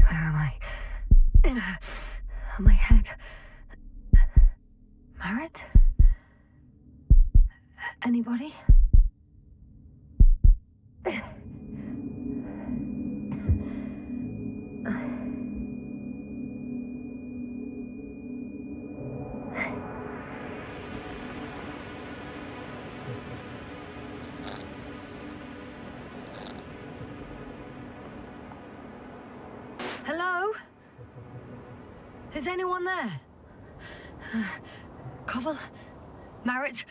Where am I? My head. Marit? Anybody? Hello? Is anyone there? Koval? Marit?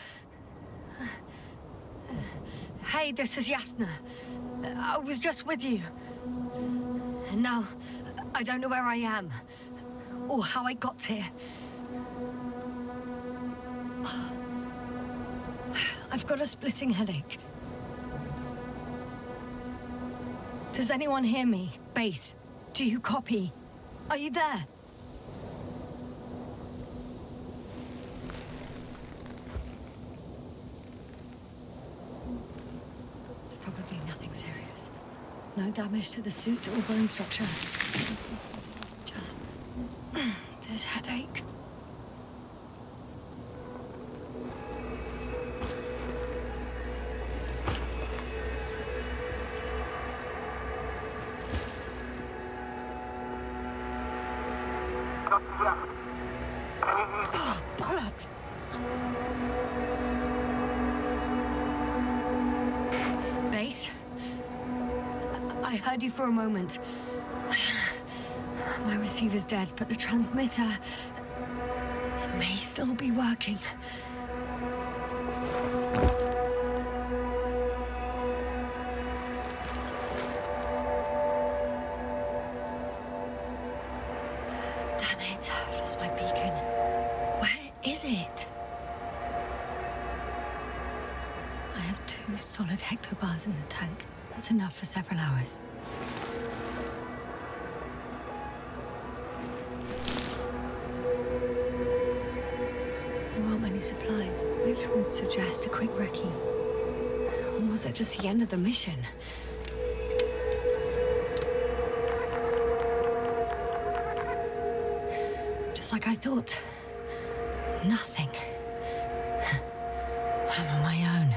Hey, this is Yasna. I was just with you. And now, I don't know where I am. Or how I got here. I've got a splitting headache. Does anyone hear me? Base, do you copy? Are you there? It's probably nothing serious. No damage to the suit or bone structure. Just this headache. Oh, bollocks! Base? I heard you for a moment. My receiver's dead, but the transmitter may still be working. Damn it, I've lost my beacon. Where is it? I have 2 solid hectobars in the tank. That's enough for several hours. There aren't many supplies, which would suggest a quick recce. Or was it just the end of the mission? Just like I thought. Nothing. I'm on my own.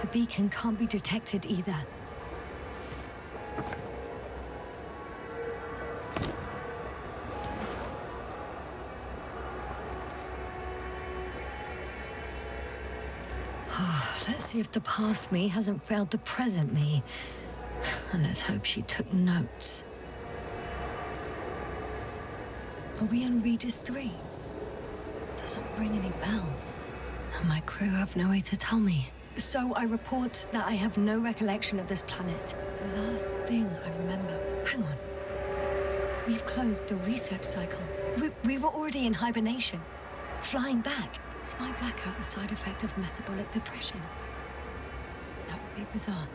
The beacon can't be detected either. Let's see if the past me hasn't failed the present me. And let's hope she took notes. Are we on Regis 3? Doesn't ring any bells. And my crew have no way to tell me. So I report that I have no recollection of this planet. The last thing I remember... Hang on. We've closed the research cycle. We were already in hibernation. Flying back. Is my blackout a side effect of metabolic depression? That would be bizarre.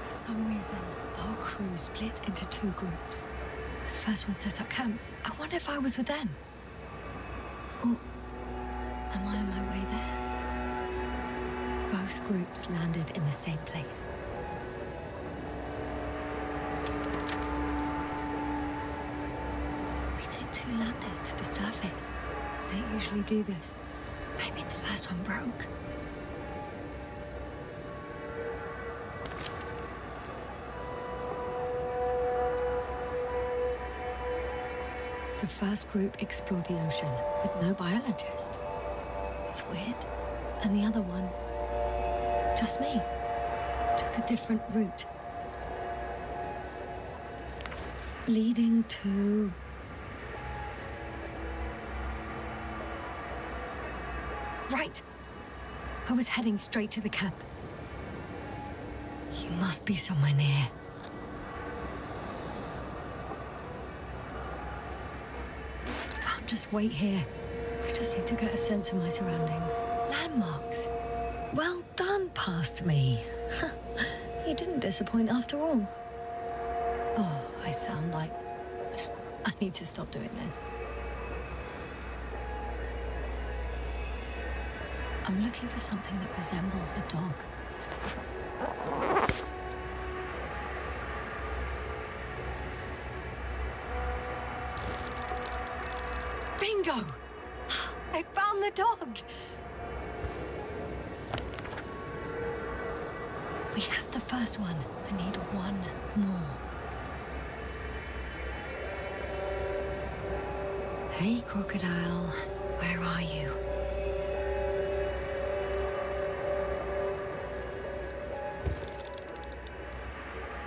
For some reason, our crew split into 2 groups. The first one set up camp. I wonder if I was with them. Or am I on my way there? Both groups landed in the same place. We took 2 landers to the surface. We don't usually do this. Maybe the first one broke. The first group explored the ocean with no biologist. It's weird. And the other one, just me, took a different route. Leading to... Right! I was heading straight to the camp. You must be somewhere near. I can't just wait here. I just need to get a sense of my surroundings. Landmarks. Well done, past me. You didn't disappoint after all. Oh, I sound like... I need to stop doing this. I'm looking for something that resembles a dog. Bingo! I found the dog! We have the first one. I need one more. Hey, crocodile. Where are you?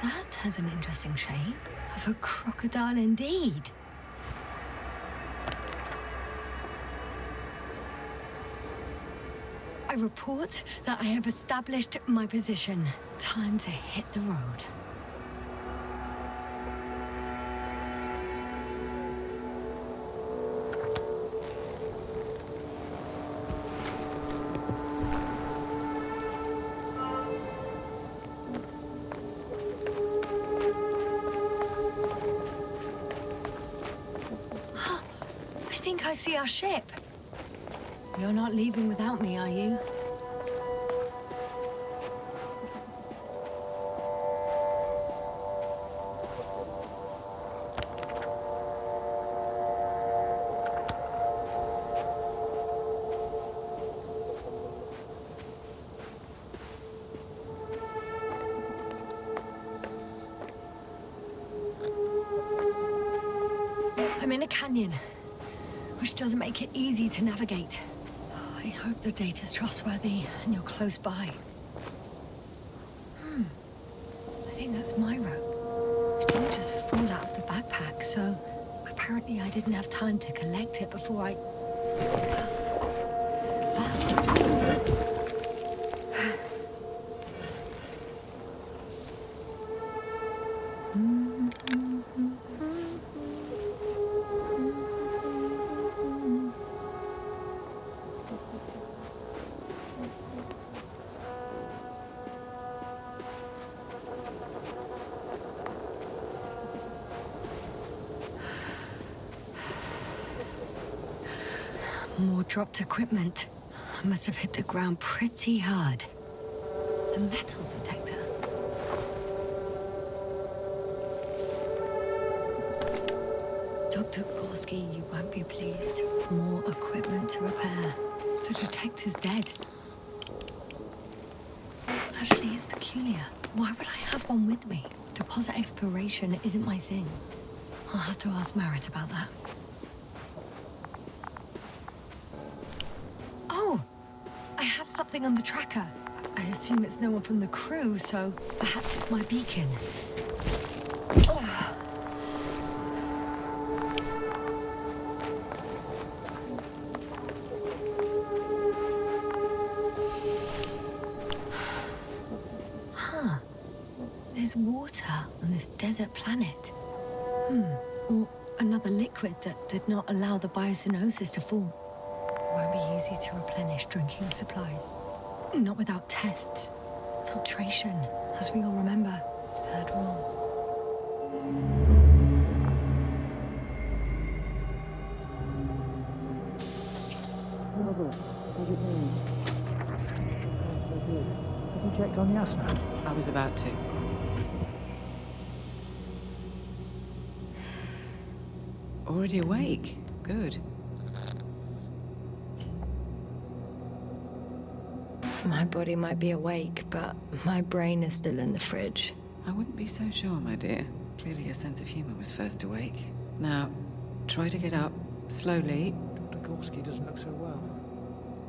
That has an interesting shape. Of a crocodile indeed. I report that I have established my position. Time to hit the road. I think I see our ship. You're not leaving without me, are you? I'm in a canyon, which doesn't make it easy to navigate. I hope the data's trustworthy and you're close by. I think that's my rope. It didn't just fall out of the backpack, so apparently I didn't have time to collect it before I... More dropped equipment. I must have hit the ground pretty hard. The metal detector. Dr. Gorski, you won't be pleased. More equipment to repair. The detector's dead. Actually, it's peculiar. Why would I have one with me? Deposit exploration isn't my thing. I'll have to ask Merritt about that. I have something on the tracker. I assume it's no one from the crew, so perhaps it's my beacon. Huh. There's water on this desert planet. Or another liquid that did not allow the biocenosis to form. Won't be easy to replenish drinking supplies. Not without tests. Filtration, as we all remember. Third rule. Have you checked on Yasna? I was about to. Already awake? Good. My body might be awake, but my brain is still in the fridge. I wouldn't be so sure, my dear. Clearly your sense of humor was first awake. Now, try to get up. Slowly. Dr. Gorski doesn't look so well.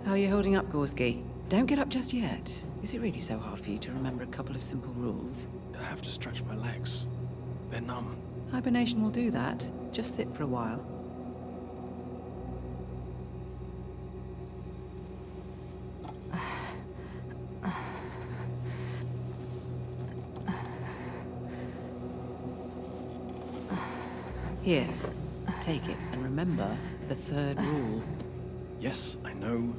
How are you holding up, Gorski? Don't get up just yet. Is it really so hard for you to remember a couple of simple rules? I have to stretch my legs. They're numb. Hibernation will do that. Just sit for a while. Here, take it, and remember the third rule. Yes, I know.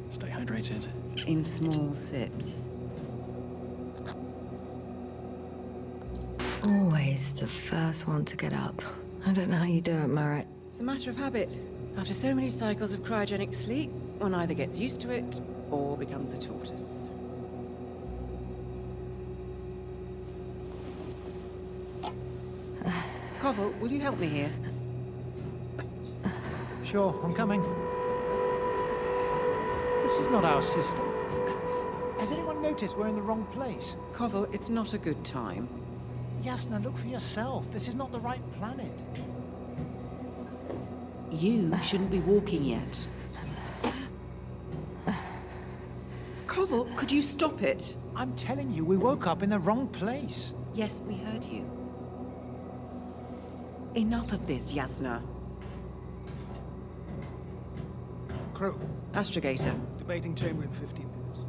Stay hydrated. In small sips. Always the first one to get up. I don't know how you do it, Merritt. It's a matter of habit. After so many cycles of cryogenic sleep, one either gets used to it or becomes a tortoise. Koval, will you help me here? Sure, I'm coming. This is not our system. Has anyone noticed we're in the wrong place? Koval, it's not a good time. Yasna, look for yourself. This is not the right planet. You shouldn't be walking yet. Koval, could you stop it? I'm telling you, we woke up in the wrong place. Yes, we heard you. Enough of this, Yasna. Crew, Astrogator. debating chamber in 15 minutes.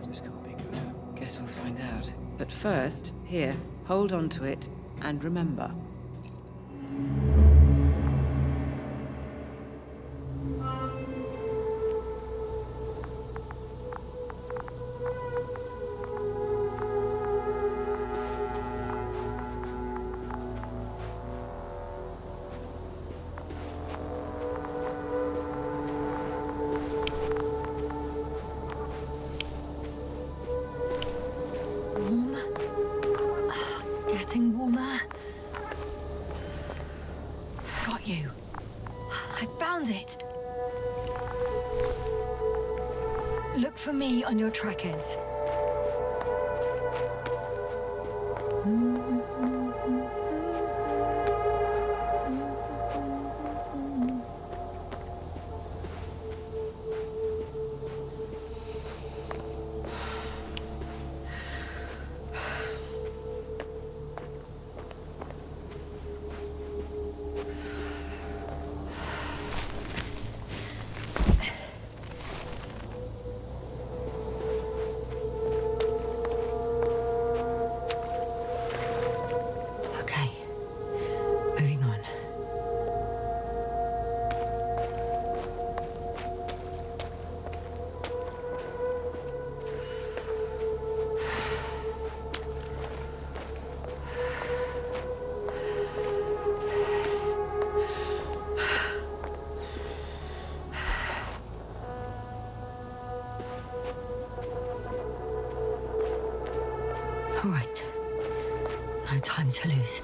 This can't be good. Guess we'll find out. But first, here, hold on to it, and remember. Getting warmer. Got you. I found it. Look for me on your trackers. Okay. Moving on. All right. No time to lose.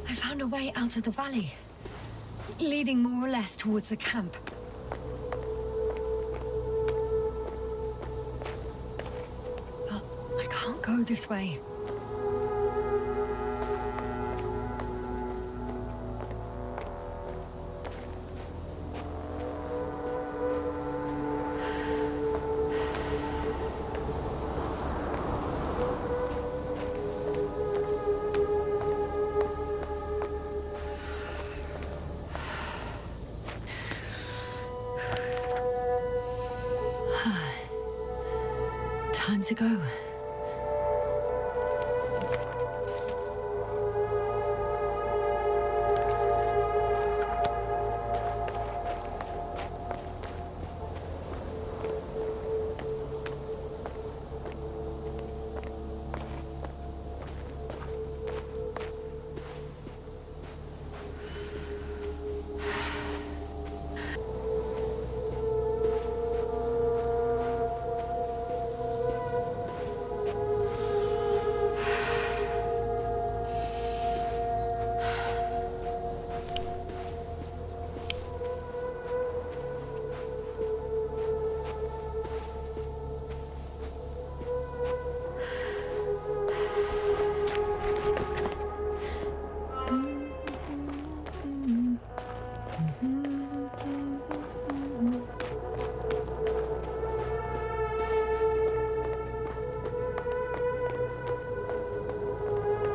I found a way out of the valley, leading more or less towards the camp. But I can't go this way. Time to go.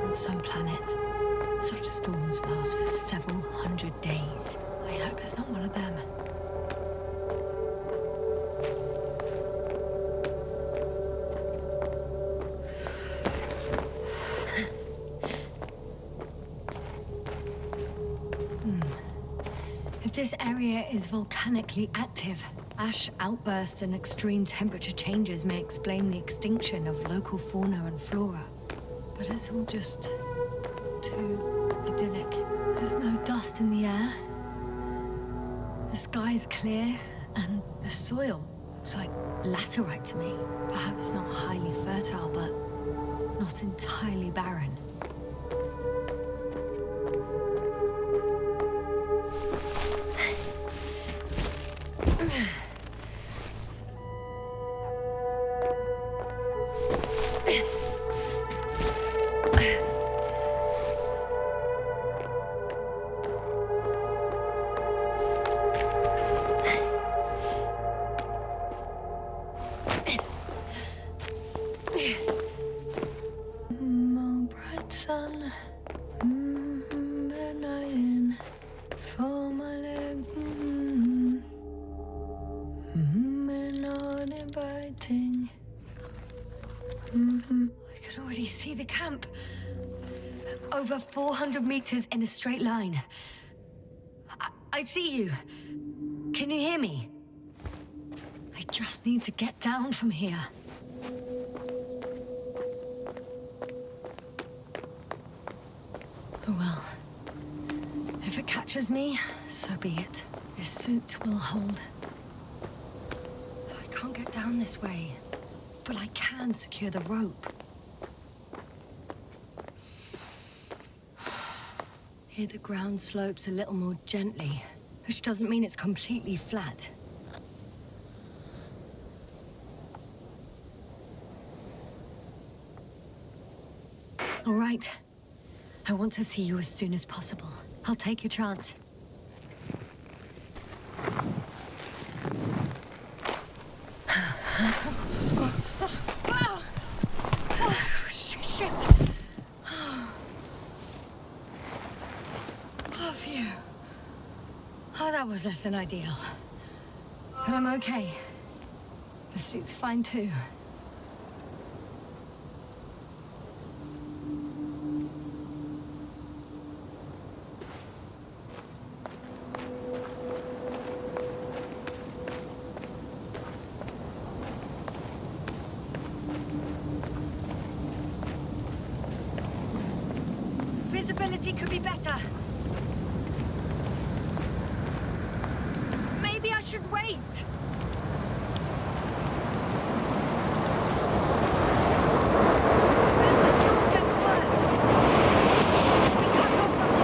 On some planets, such storms last for several hundred days. I hope it's not one of them. This area is volcanically active. Ash outbursts and extreme temperature changes may explain the extinction of local fauna and flora. But it's all just too idyllic. There's no dust in the air. The sky is clear, and the soil looks like laterite to me. Perhaps not highly fertile, but not entirely barren. Sun, nighting for my leg, and all the biting. I can already see the camp. Over 400 meters in a straight line. I see you. Can you hear me? I just need to get down from here. Oh well. If it catches me, so be it. This suit will hold. I can't get down this way, but I can secure the rope. Here the ground slopes a little more gently, which doesn't mean it's completely flat. All right. I want to see you as soon as possible. I'll take your chance. Shit. Oh, phew. Oh, that was less than ideal. But I'm okay. The suit's fine too. Visibility could be better. Maybe I should wait. When the storm gets worse, I'll be cut off from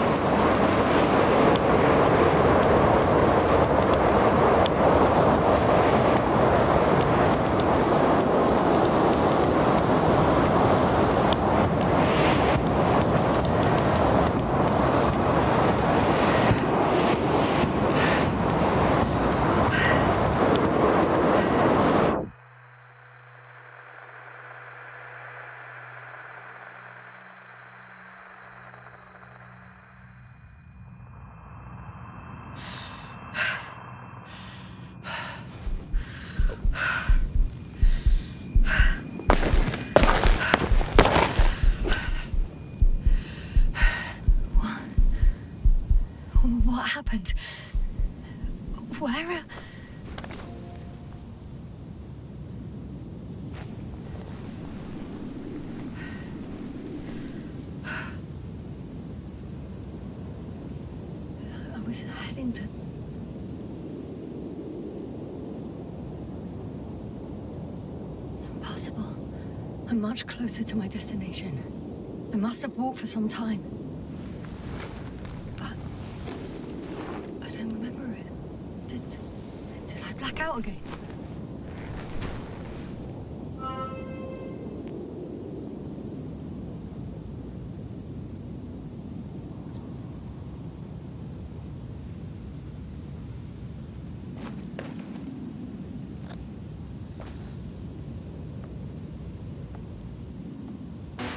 What happened? Where? I was heading to... Impossible. I'm much closer to my destination. I must have walked for some time. Out again.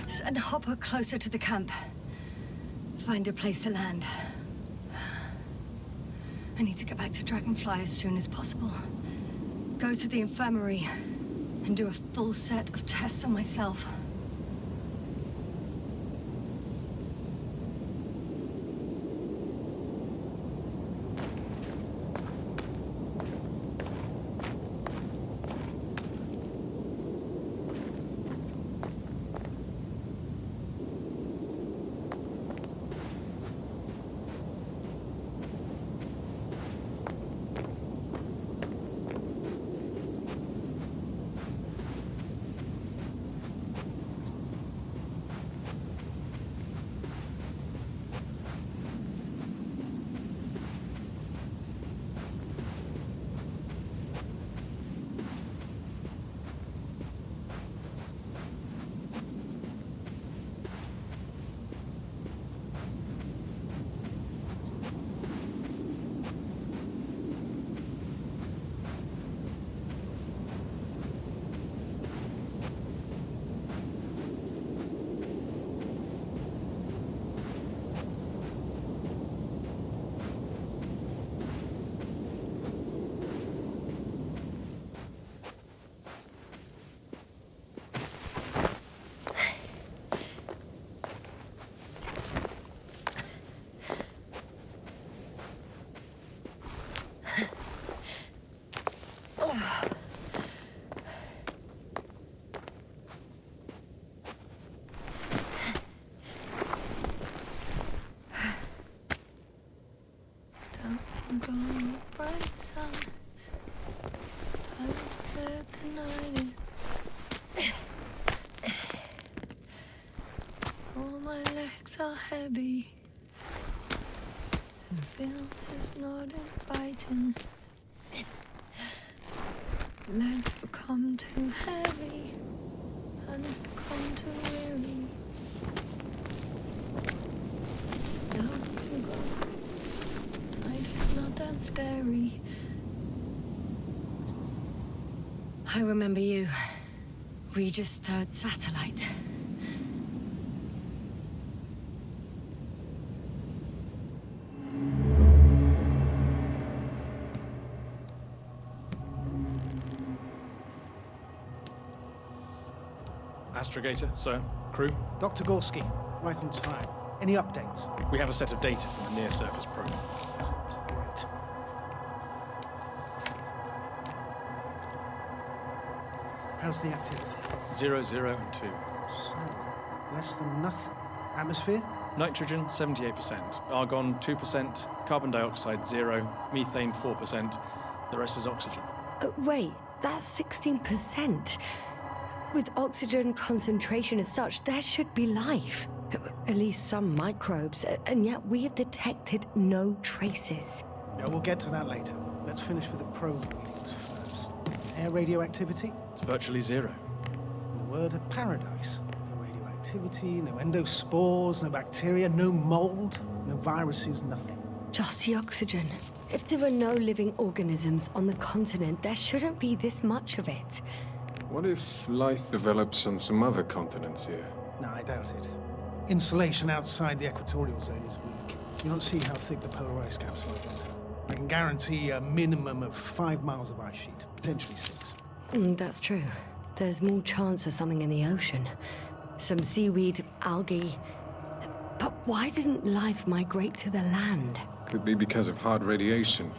Send Hopper closer to the camp. Find a place to land. I need to get back to Dragonfly as soon as possible. Go to the infirmary and do a full set of tests on myself. go bright sun. Time to let the night in. All my legs are heavy. And film is not inviting. Legs become too heavy. Hands become too weary. Down you go. Night is not that scary. I remember you. Regis' third satellite. Astrogator, sir. Crew. Dr. Gorski, right on time. Any updates? We have a set of data from the near-surface probe. Great. How's the activity? 0, 0, and 2. So, less than nothing. Atmosphere? Nitrogen, 78%. Argon, 2%. Carbon dioxide, 0. Methane, 4%. The rest is oxygen. Wait, that's 16%. With oxygen concentration as such, there should be life. At least some microbes, and yet we have detected no traces. Yeah, we'll get to that later. Let's finish with the probe readings first. Air radioactivity? It's virtually 0. In a word, a paradise. No radioactivity, no endospores, no bacteria, no mold, no viruses, nothing. Just the oxygen. If there are no living organisms on the continent, there shouldn't be this much of it. What if life develops on some other continents here? No, I doubt it. Insulation outside the equatorial zone is weak. You don't see how thick the polar ice caps are, Doctor. I can guarantee a minimum of 5 miles of ice sheet, potentially 6. That's true. There's more chance of something in the ocean. Some seaweed, algae. But why didn't life migrate to the land? Could be because of hard radiation.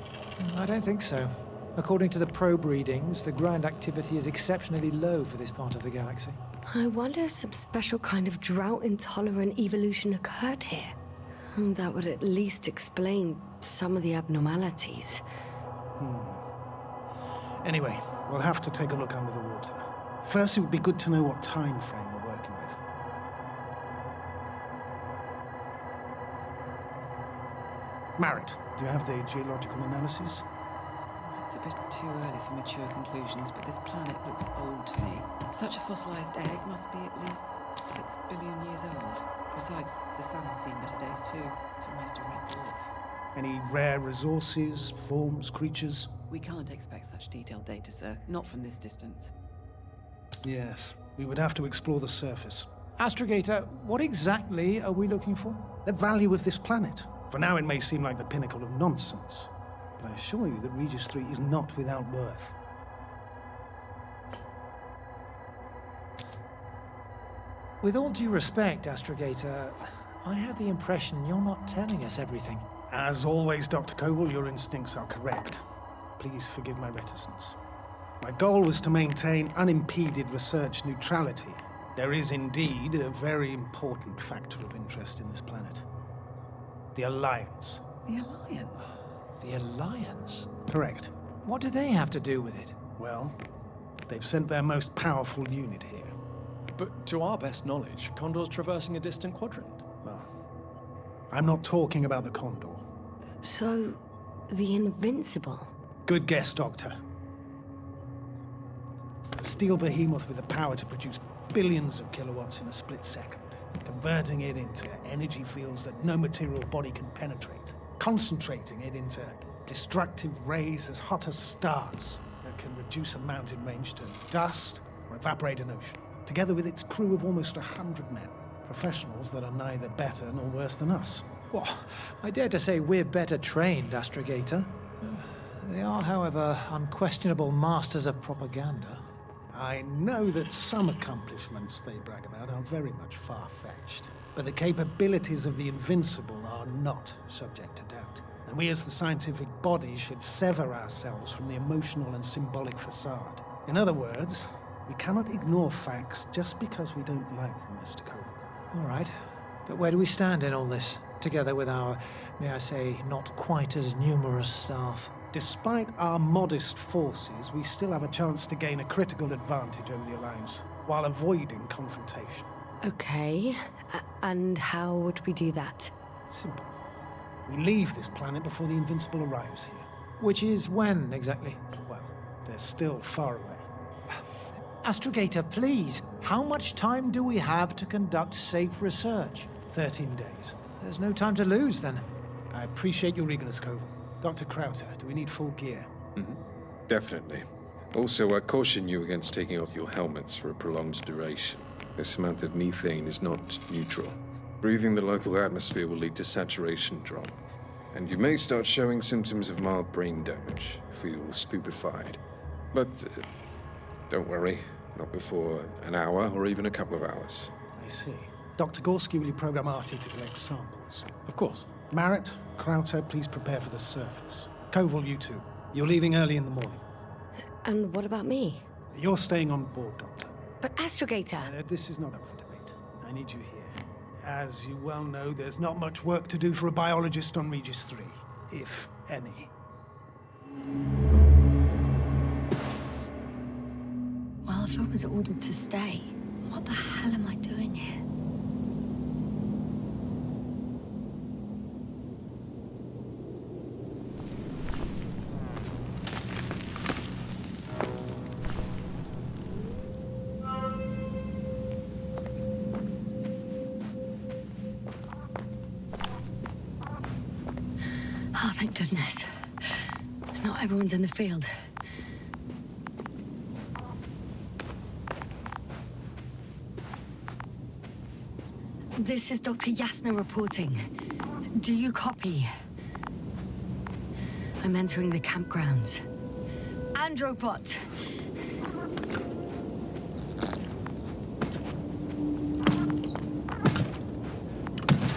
I don't think so. According to the probe readings, the ground activity is exceptionally low for this part of the galaxy. I wonder if some special kind of drought-intolerant evolution occurred here. That would at least explain some of the abnormalities. Anyway, we'll have to take a look under the water. First, it would be good to know what time frame we're working with. Marit, do you have the geological analysis? It's a bit too early for mature conclusions, but this planet looks old to me. Such a fossilized egg must be at least 6 billion years old. Besides, the sun has seen better days too. It's almost a red dwarf. Any rare resources, forms, creatures? We can't expect such detailed data, sir. Not from this distance. Yes, we would have to explore the surface. Astrogator, what exactly are we looking for? The value of this planet. For now, it may seem like the pinnacle of nonsense, but I assure you that Regis 3 is not without worth. With all due respect, Astrogator, I have the impression you're not telling us everything. As always, Dr. Koval, your instincts are correct. Please forgive my reticence. My goal was to maintain unimpeded research neutrality. There is indeed a very important factor of interest in this planet. The Alliance. The Alliance? The Alliance? Correct. What do they have to do with it? Well, they've sent their most powerful unit here. But to our best knowledge, Condor's traversing a distant quadrant. Well, I'm not talking about the Condor. So, the Invincible? Good guess, Doctor. A steel behemoth with the power to produce billions of kilowatts in a split second, converting it into energy fields that no material body can penetrate, concentrating it into destructive rays as hot as stars that can reduce a mountain range to dust or evaporate an ocean, together with its crew of almost 100 men, professionals that are neither better nor worse than us. Well, I dare to say we're better trained, Astrogator. They are, however, unquestionable masters of propaganda. I know that some accomplishments they brag about are very much far-fetched, but the capabilities of the Invincible are not subject to doubt. And we as the scientific body should sever ourselves from the emotional and symbolic facade. In other words, we cannot ignore facts just because we don't like them, Mr. Koval. All right, but where do we stand in all this? together with our, may I say, not quite as numerous staff. Despite our modest forces, we still have a chance to gain a critical advantage over the Alliance, while avoiding confrontation. Okay, and how would we do that? Simple. We leave this planet before the Invincible arrives here. Which is when, exactly? Well, they're still far away. Astrogator, please, how much time do we have to conduct safe research? 13 days. There's no time to lose, then. I appreciate your eagerness, Koval. Dr. Krauter, do we need full gear? Definitely. Also, I caution you against taking off your helmets for a prolonged duration. This amount of methane is not neutral. Breathing the local atmosphere will lead to saturation drop, and you may start showing symptoms of mild brain damage, feel stupefied. But don't worry, not before an hour or even a couple of hours. I see. Dr. Gorski, will you program Artie to collect samples? Of course. Marrett, Krauter, please prepare for the surface. Koval, you two. You're leaving early in the morning. And what about me? You're staying on board, Doctor. But Astrogator... This is not up for debate. I need you here. As you well know, there's not much work to do for a biologist on Regis 3, if any. Well, if I was ordered to stay, what the hell am I doing here? Oh, thank goodness. Not everyone's in the field. This is Dr. Yasna reporting. Do you copy? I'm entering the campgrounds. Androbot!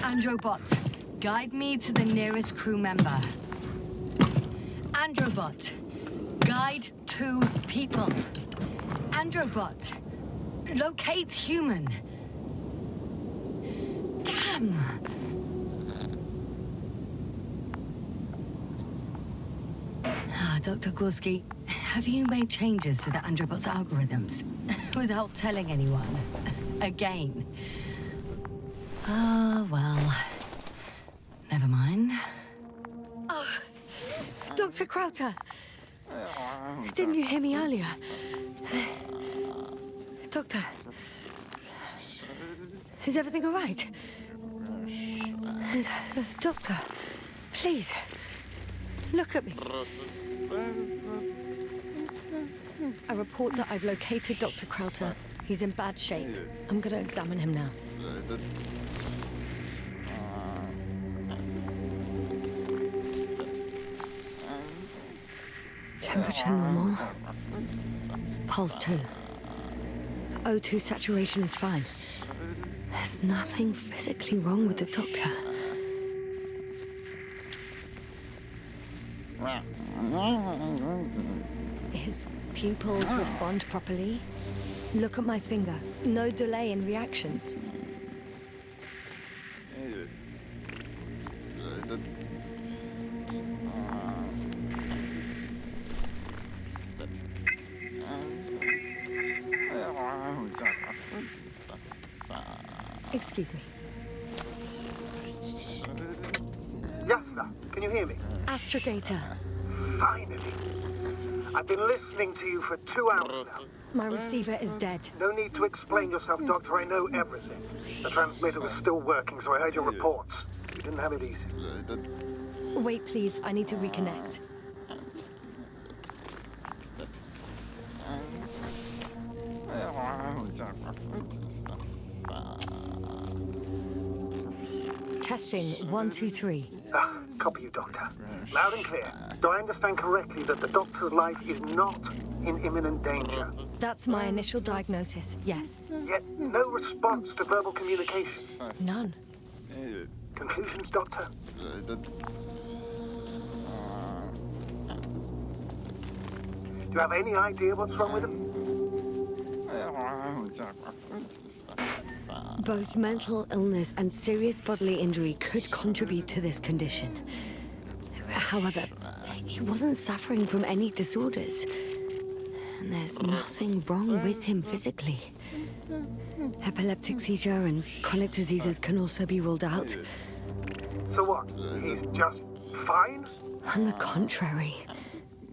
Androbot, guide me to the nearest crew member. Androbot, guide 2 people. Androbot, locate human. Damn! Dr. Gorski, have you made changes to the Androbot's algorithms? Without telling anyone? Again? Well... Never mind. Oh, Dr. Krauter! Didn't you hear me earlier? Doctor... Is everything all right? Doctor, please, look at me. I report that I've located Dr. Krauter. He's in bad shape. I'm gonna examine him now. Temperature normal. Pulse 2. O2 saturation is fine. There's nothing physically wrong with the doctor. His pupils respond properly. Look at my finger. No delay in reactions. Excuse me. Yasna, can you hear me? Astrogator. Finally. I've been listening to you for 2 hours now. My receiver is dead. No need to explain yourself, Doctor. I know everything. The transmitter was still working, so I heard your reports. You didn't have it easy. Wait, please. I need to reconnect. Testing 1, 2, 3. Copy you, Doctor. Loud and clear. Do I understand correctly that the Doctor's life is not in imminent danger? That's my initial diagnosis, yes. Yet no response to verbal communication. None. Conclusions, Doctor? Do you have any idea what's wrong with him? Both mental illness and serious bodily injury could contribute to this condition. However, he wasn't suffering from any disorders. And there's nothing wrong with him physically. Epileptic seizure and chronic diseases can also be ruled out. So what? He's just fine? On the contrary,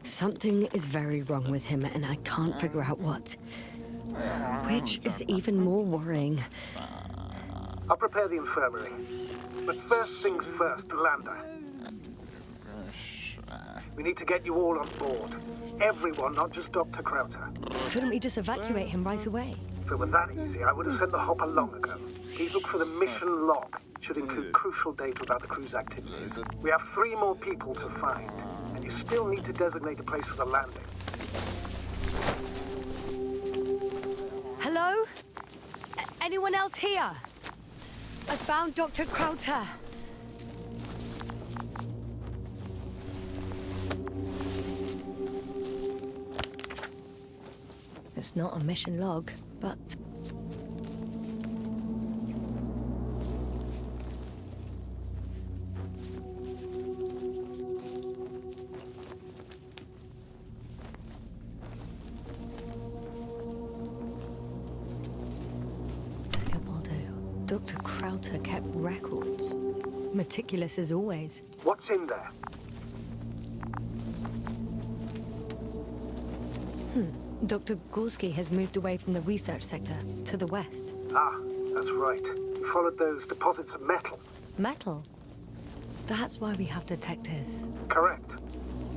something is very wrong with him, and I can't figure out what. Which is even more worrying. I'll prepare the infirmary. But first things first, Lander. We need to get you all on board. Everyone, not just Dr. Krauter. Couldn't we just evacuate him right away? If it were that easy, I would have sent the hopper long ago. Please look for the mission log. It should include crucial data about the crew's activities. We have 3 more people to find, and you still need to designate a place for the landing. Hello? Anyone else here? I found Dr. Krauter. It's not a mission log, but... It will do. Dr. Krauter kept records. Meticulous as always. What's in there? Dr. Gorski has moved away from the research sector to the west. Ah, that's right. You followed those deposits of metal. Metal? That's why we have detectors. Correct.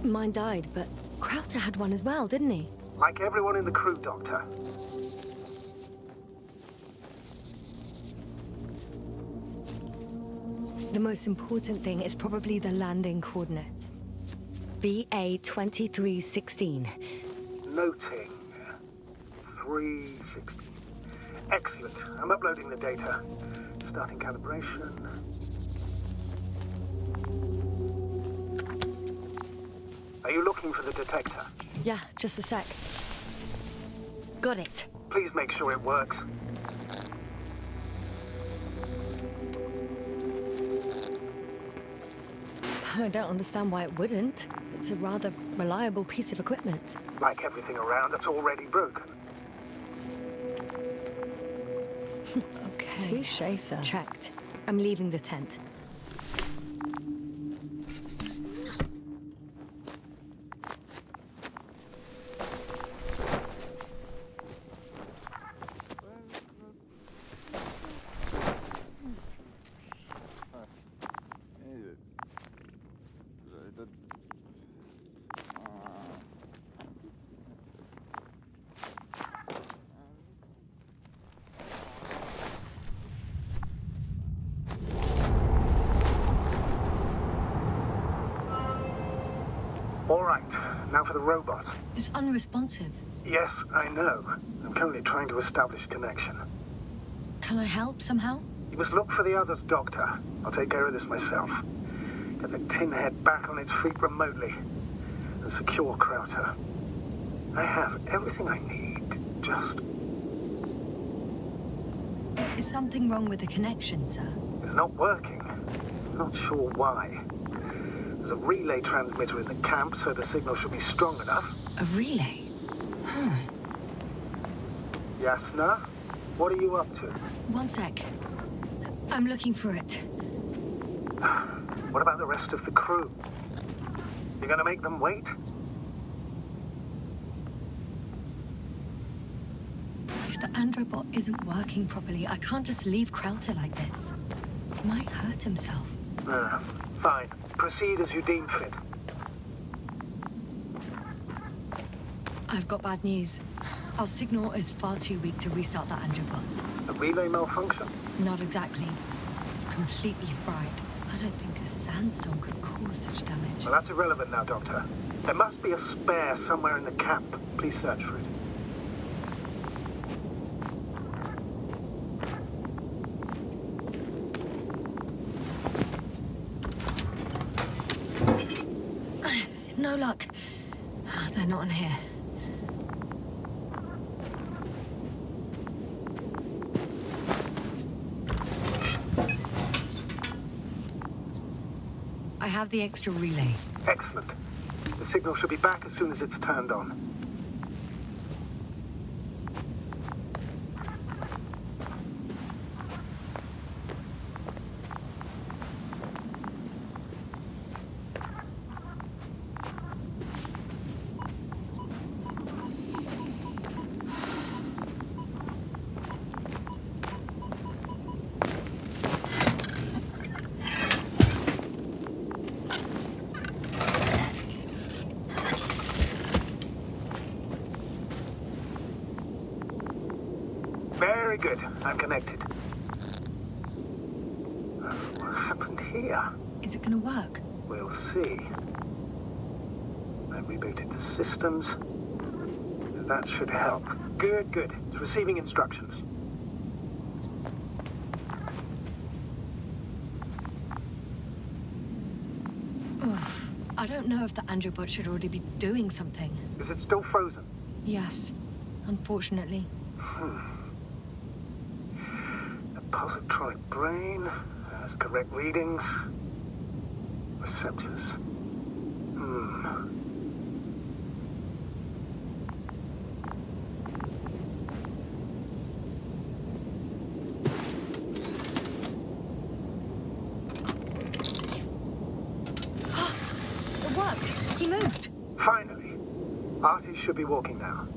Mine died, but Krauter had one as well, didn't he? Like everyone in the crew, Doctor. The most important thing is probably the landing coordinates. BA 2316. Noting. 360. Excellent. I'm uploading the data. Starting calibration. Are you looking for the detector? Yeah, just a sec. Got it. Please make sure it works. I don't understand why it wouldn't. It's a rather reliable piece of equipment. Like everything around that's already broken. Okay. Touché, sir. Checked. I'm leaving the tent. All right, now for the robot. It's unresponsive. Yes, I know. I'm currently trying to establish a connection. Can I help somehow? You must look for the others, Doctor. I'll take care of this myself. Get the tin head back on its feet remotely. And secure Krauter. I have everything I need. Just... Is something wrong with the connection, sir? It's not working. I'm not sure why. There's a relay transmitter in the camp, so the signal should be strong enough. A relay? Huh. Yasna, what are you up to? One sec. I'm looking for it. What about the rest of the crew? You gonna make them wait? If the androbot isn't working properly, I can't just leave Krauter like this. He might hurt himself. Fine. Proceed as you deem fit. I've got bad news. Our signal is far too weak to restart the androbot. A relay malfunction? Not exactly. It's completely fried. I don't think a sandstorm could cause such damage. Well, that's irrelevant now, Doctor. There must be a spare somewhere in the camp. Please search for it. No luck. They're not in here. have the extra relay. Excellent. The signal should be back as soon as it's turned on. Very good. I'm connected. What happened here? Is it gonna work? We'll see. I rebooted the systems. That should help. Good, good. It's receiving instructions. Ugh. I don't know if the Androbot should already be doing something. Is it still frozen? Yes, unfortunately. The positronic brain has correct readings. Receptors. It worked! He moved! Finally. Artie should be walking now.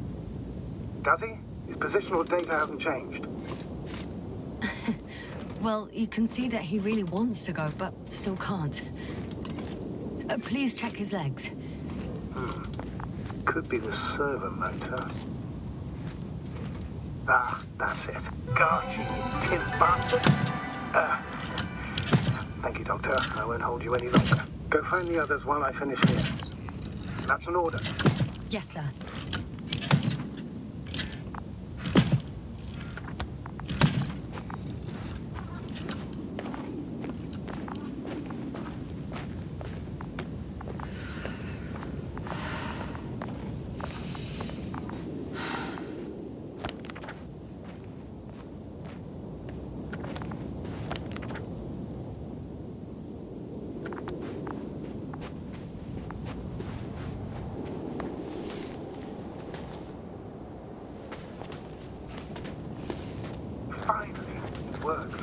Does he? His positional data hasn't changed. Well, you can see that he really wants to go, but still can't. Please check his legs. Could be the servo motor. Ah, that's it. Got you, tin bastard. Thank you, Doctor. I won't hold you any longer. Go find the others while I finish here. That's an order. Yes, sir. Finally, it works.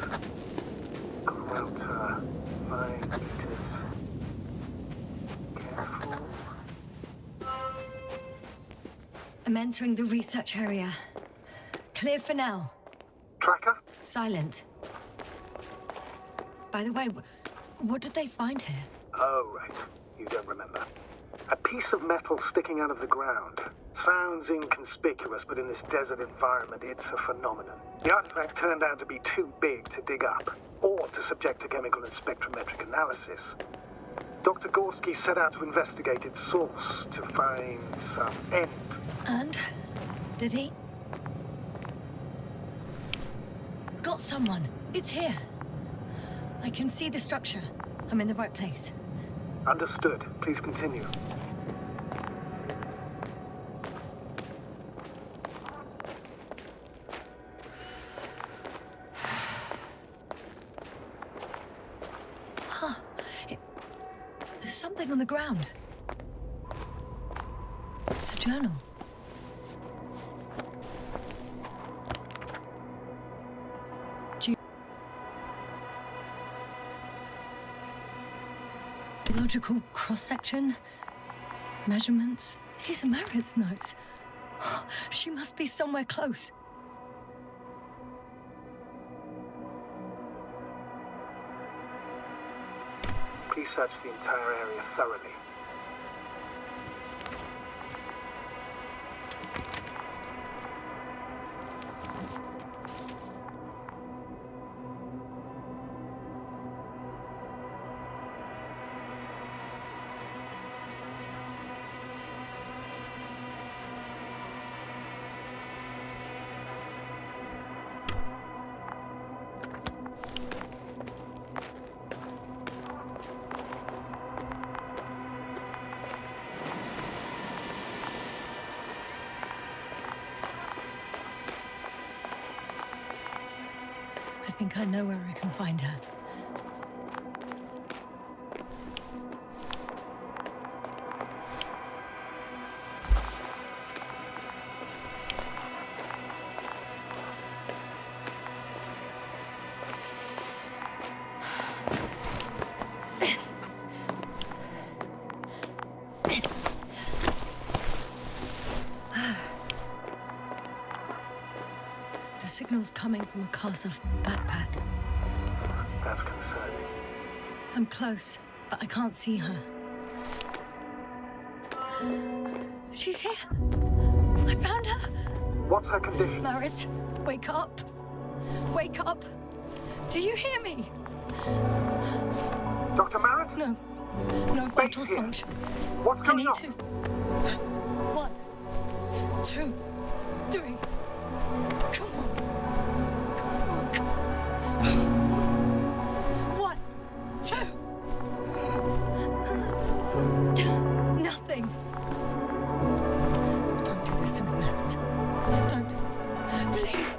Completa, 5 meters. Careful. I'm entering the research area. Clear for now. Tracker? Silent. By the way, what did they find here? Oh, right. You don't remember. A piece of metal sticking out of the ground. Sounds inconspicuous, but in this desert environment, it's a phenomenon. The artifact turned out to be too big to dig up, or to subject to chemical and spectrometric analysis. Dr. Gorski set out to investigate its source, to find some end. And? Did he? Got someone! It's here! I can see the structure. I'm in the right place. Understood. Please continue. There's something on the ground. It's a journal. Geological cross-section, measurements. These are Meredith's notes. She must be somewhere close. Please search the entire area thoroughly. I think I know where I can find her. Signals coming from a cast-off backpack. That's concerning. I'm close, but I can't see her. She's here. I found her. What's her condition? Marit, wake up. Wake up. Do you hear me? Dr. Marit? No. No vital here. functions. What's I going need on? to. 1, 2, 3. Come on. Come on, come on. 1, 2. Nothing. Don't do this to me, Marit. Don't. Please.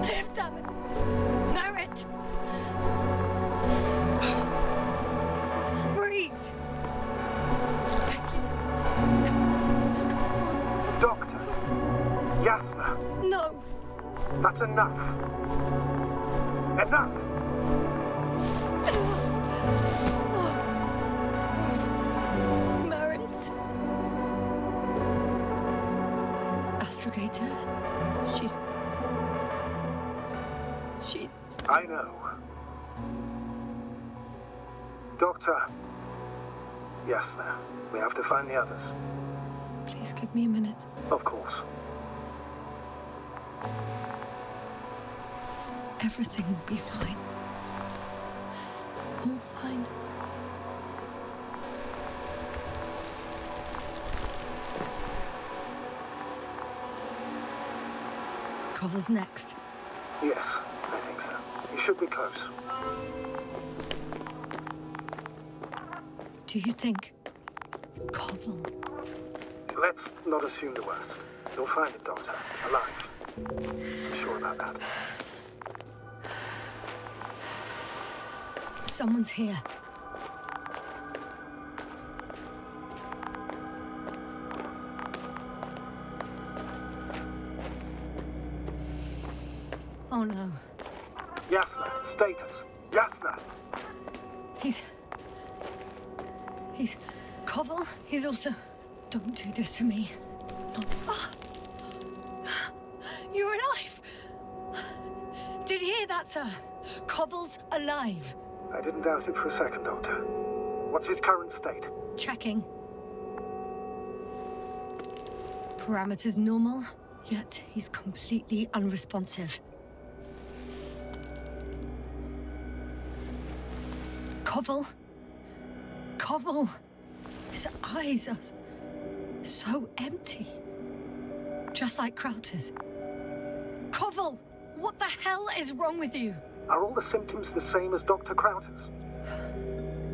Live, damn it. Marit. Breathe. Thank you. Doctor. Yasna. No. That's enough. Enough! Marit. Astrogator. She's... I know. Doctor. Yasna, we have to find the others. Please give me a minute. Of course. Everything will be fine. All fine. Cover's next. Yes, I think so. You should be close. Do you think... Koval? Let's not assume the worst. You'll find it, Doctor. Alive. I'm sure about that. Someone's here. Oh no. Yasna, status. Yasna! He's... Koval? He's also... Don't do this to me. Not... Ah! You're alive! Did you hear that, sir? Koval's alive. I didn't doubt it for a second, Doctor. What's his current state? Checking. Parameters normal, yet he's completely unresponsive. Koval? Koval! His eyes are so empty. Just like Krauter's. Koval! What the hell is wrong with you? Are all the symptoms the same as Dr. Krauter's?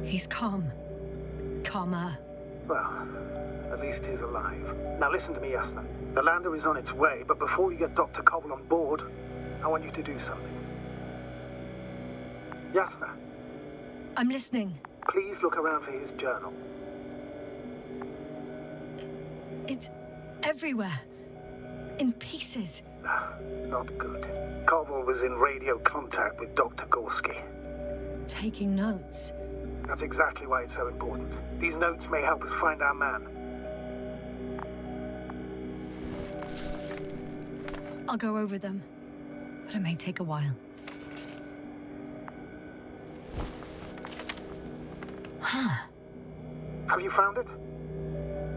He's calm. Calmer. Well, at least he's alive. Now listen to me, Yasna. The lander is on its way, but before you get Dr. Koval on board, I want you to do something. Yasna, I'm listening. please look around for his journal. It's everywhere. In pieces. Not good. Koval was in radio contact with Dr. Gorski. Taking notes. That's exactly why it's so important. These notes may help us find our man. I'll go over them. But it may take a while. Huh. Have you found it?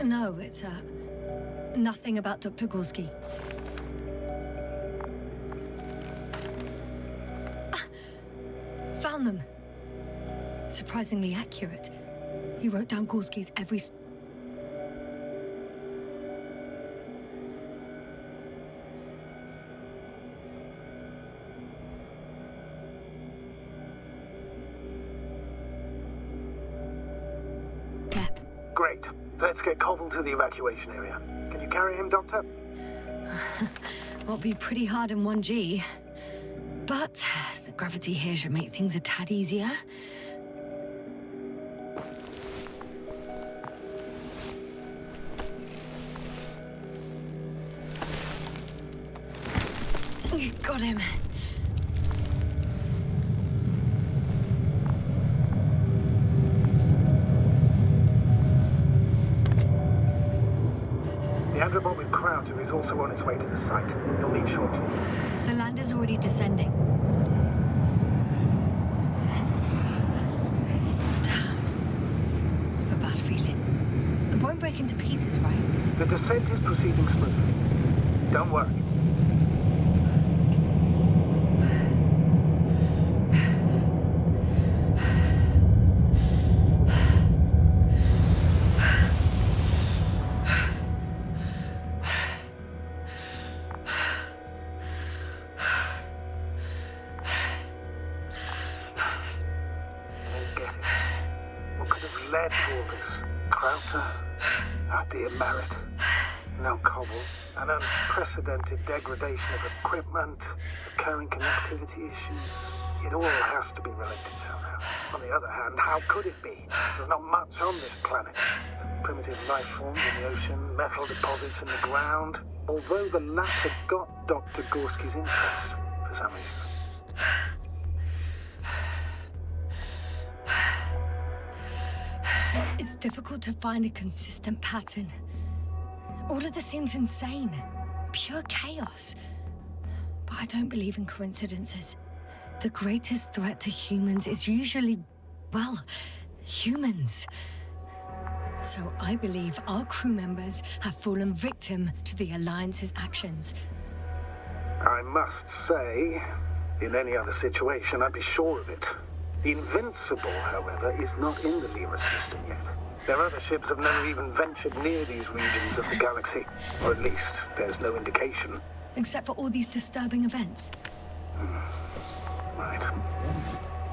No, it's, nothing about Dr. Gorski. Found them. Surprisingly accurate. He wrote down Gorski's every... step. Great. Let's get Koval to the evacuation area. Can you carry him, Doctor? Will be pretty hard in 1G. But the gravity here should make things a tad easier. Got him. The androbot with Krauter is also on its way to the site. You'll meet shortly. The lander's already descending. Damn. I have a bad feeling. It won't break into pieces, right? The descent is proceeding smoothly. Don't worry. Led to all this. Krauter, our dear Merritt, no cobble, an unprecedented degradation of equipment, recurring connectivity issues. It all has to be related somehow. On the other hand, how could it be? There's not much on this planet. Some primitive life forms in the ocean, metal deposits in the ground. Although the latter got Dr. Gorski's interest, for some reason. It's difficult to find a consistent pattern. All of this seems insane. Pure chaos. But I don't believe in coincidences. The greatest threat to humans is usually, well, humans. So I believe our crew members have fallen victim to the Alliance's actions. I must say, in any other situation, I'd be sure of it. The Invincible, however, is not in the Lyra system yet. Their other ships have never even ventured near these regions of the galaxy. Or at least, there's no indication. Except for all these disturbing events. Right.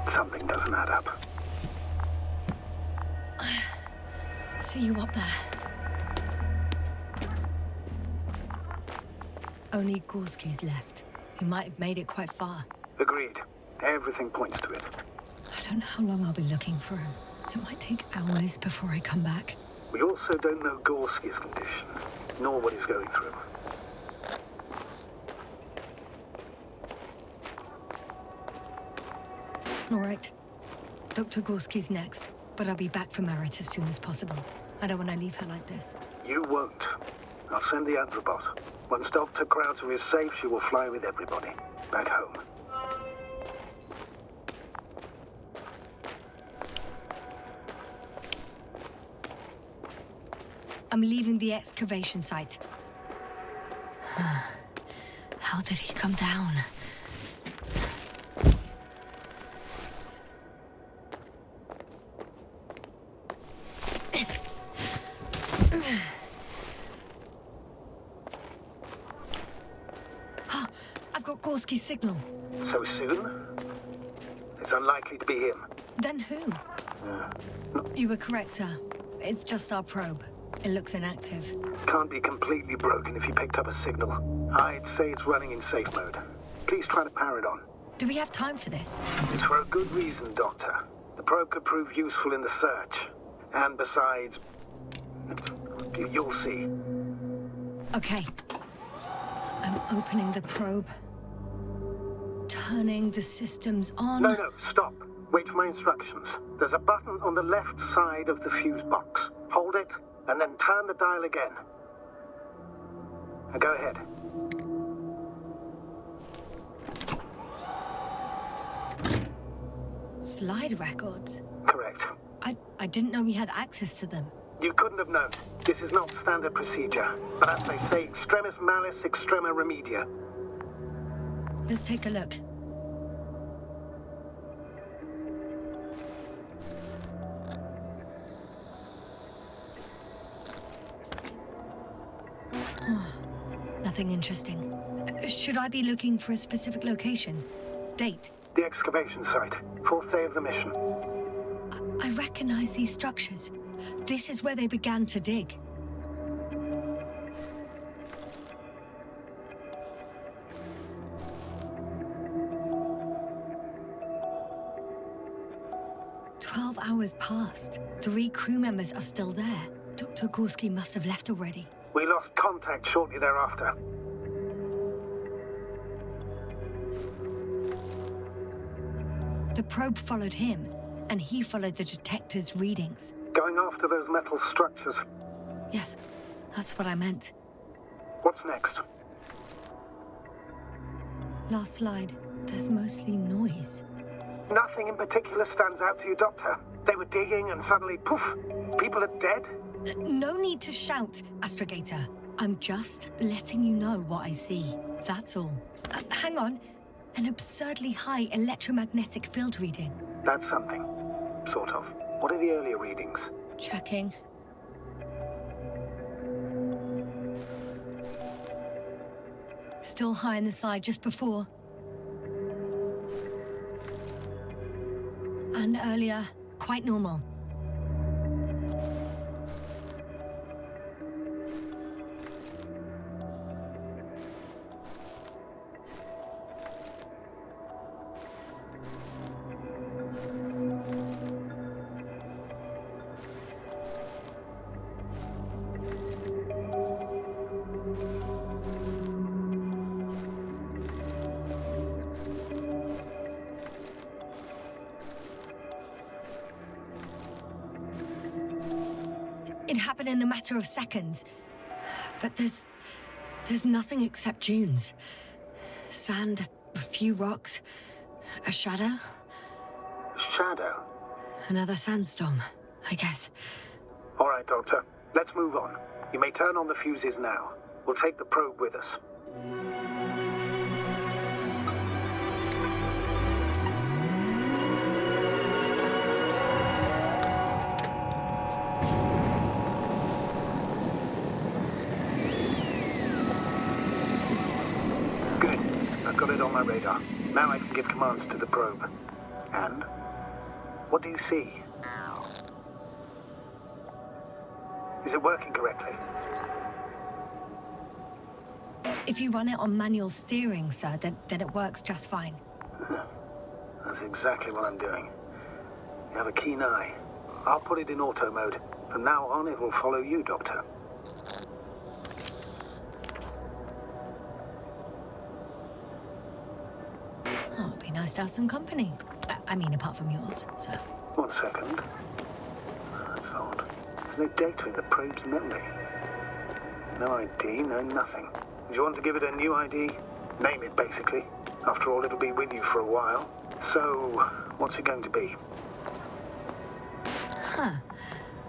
Something doesn't add up. See you up there. Only Gorski's left. We might have made it quite far. Agreed. Everything points to it. I don't know how long I'll be looking for him. It might take hours before I come back. We also don't know Gorski's condition, nor what he's going through. All right. Dr. Gorski's next, but I'll be back for Merritt as soon as possible. I don't want to leave her like this. You won't. I'll send the Androbot. Once Dr. Krauter is safe, she will fly with everybody. Back home. I'm leaving the excavation site. How did he come down? I've got Gorski's signal. So soon? It's unlikely to be him. Then who? You were correct, sir. It's just our probe. It looks inactive. Can't be completely broken if he picked up a signal. I'd say it's running in safe mode. Please try to power it on. Do we have time for this? It's for a good reason, Doctor. The probe could prove useful in the search. And besides, you'll see. Okay. I'm opening the probe. Turning the systems on. No, stop. Wait for my instructions. There's a button on the left side of the fuse box. Hold it, and then turn the dial again. Now go ahead. Slide records? Correct. I didn't know we had access to them. You couldn't have known. This is not standard procedure. But as they say, extremis malis, extrema remedia. Let's take a look. Nothing interesting. Should I be looking for a specific location? Date? The excavation site. 4th day of the mission. I recognize these structures. This is where they began to dig. Hours passed. 3 crew members are still there. Dr. Gorski must have left already. We lost contact shortly thereafter. The probe followed him, and he followed the detector's readings. Going after those metal structures. Yes, that's what I meant. What's next? Last slide. There's mostly noise. Nothing in particular stands out to you, Doctor? They were digging and suddenly, poof, people are dead? No need to shout, Astrogator. I'm just letting you know what I see. That's all. Hang on. An absurdly high electromagnetic field reading. That's something. Sort of. What are the earlier readings? Checking. Still high in the slide just before. And earlier, quite normal. It happened in a matter of seconds. But there's nothing except dunes. Sand, a few rocks, a shadow. Shadow? Another sandstorm, I guess. All right, Doctor. Let's move on. You may turn on the fuses now. We'll take the probe with us. Good. I've got it on my radar. Now I can give commands to the probe. And? What do you see? Is it working correctly? If you run it on manual steering, sir, then it works just fine. That's exactly what I'm doing. You have a keen eye. I'll put it in auto mode. From now on, it will follow you, Doctor. Oh, it'd be nice to have some company. I mean, apart from yours, sir. 1 second. That's odd. There's no data in the probe's memory. No ID, no nothing. Do you want to give it a new ID? Name it, basically. After all, it'll be with you for a while. So, what's it going to be? Huh.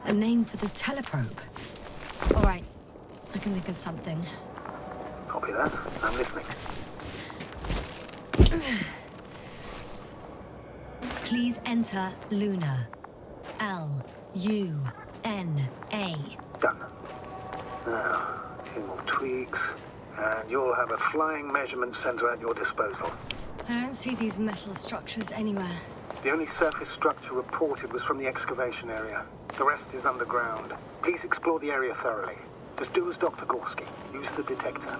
A name for the teleprobe. All right. I can think of something. Copy that. I'm listening. Please enter Luna. L-U-N-A. Done. Now, a few more tweaks, and you'll have a flying measurement center at your disposal. I don't see these metal structures anywhere. The only surface structure reported was from the excavation area. The rest is underground. Please explore the area thoroughly. Just do as Dr. Gorski. Use the detector.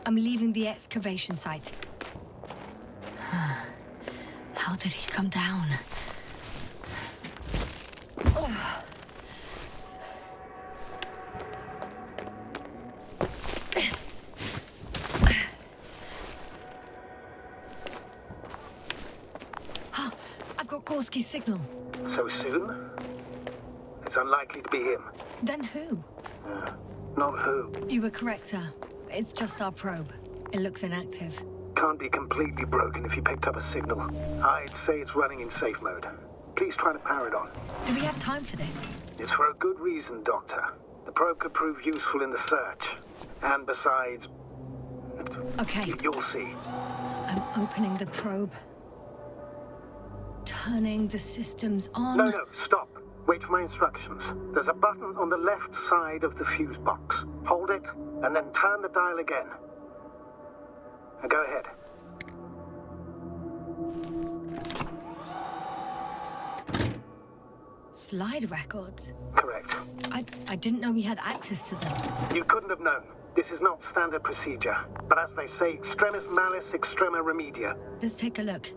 I'm leaving the excavation site. How did he come down? I've got Gorski's signal. So soon? It's unlikely to be him. Then who? Not who. You were correct, sir. It's just our probe. It looks inactive. Can't be completely broken if you picked up a signal. I'd say it's running in safe mode. Please try to power it on. Do we have time for this? It's for a good reason, Doctor. The probe could prove useful in the search. And besides... Okay. You'll see. I'm opening the probe. Turning the systems on. No, stop. Wait for my instructions. There's a button on the left side of the fuse box. Hold it, and then turn the dial again. Now go ahead. Slide records? Correct. I didn't know we had access to them. You couldn't have known. This is not standard procedure. But as they say, extremis malis, extrema remedia. Let's take a look.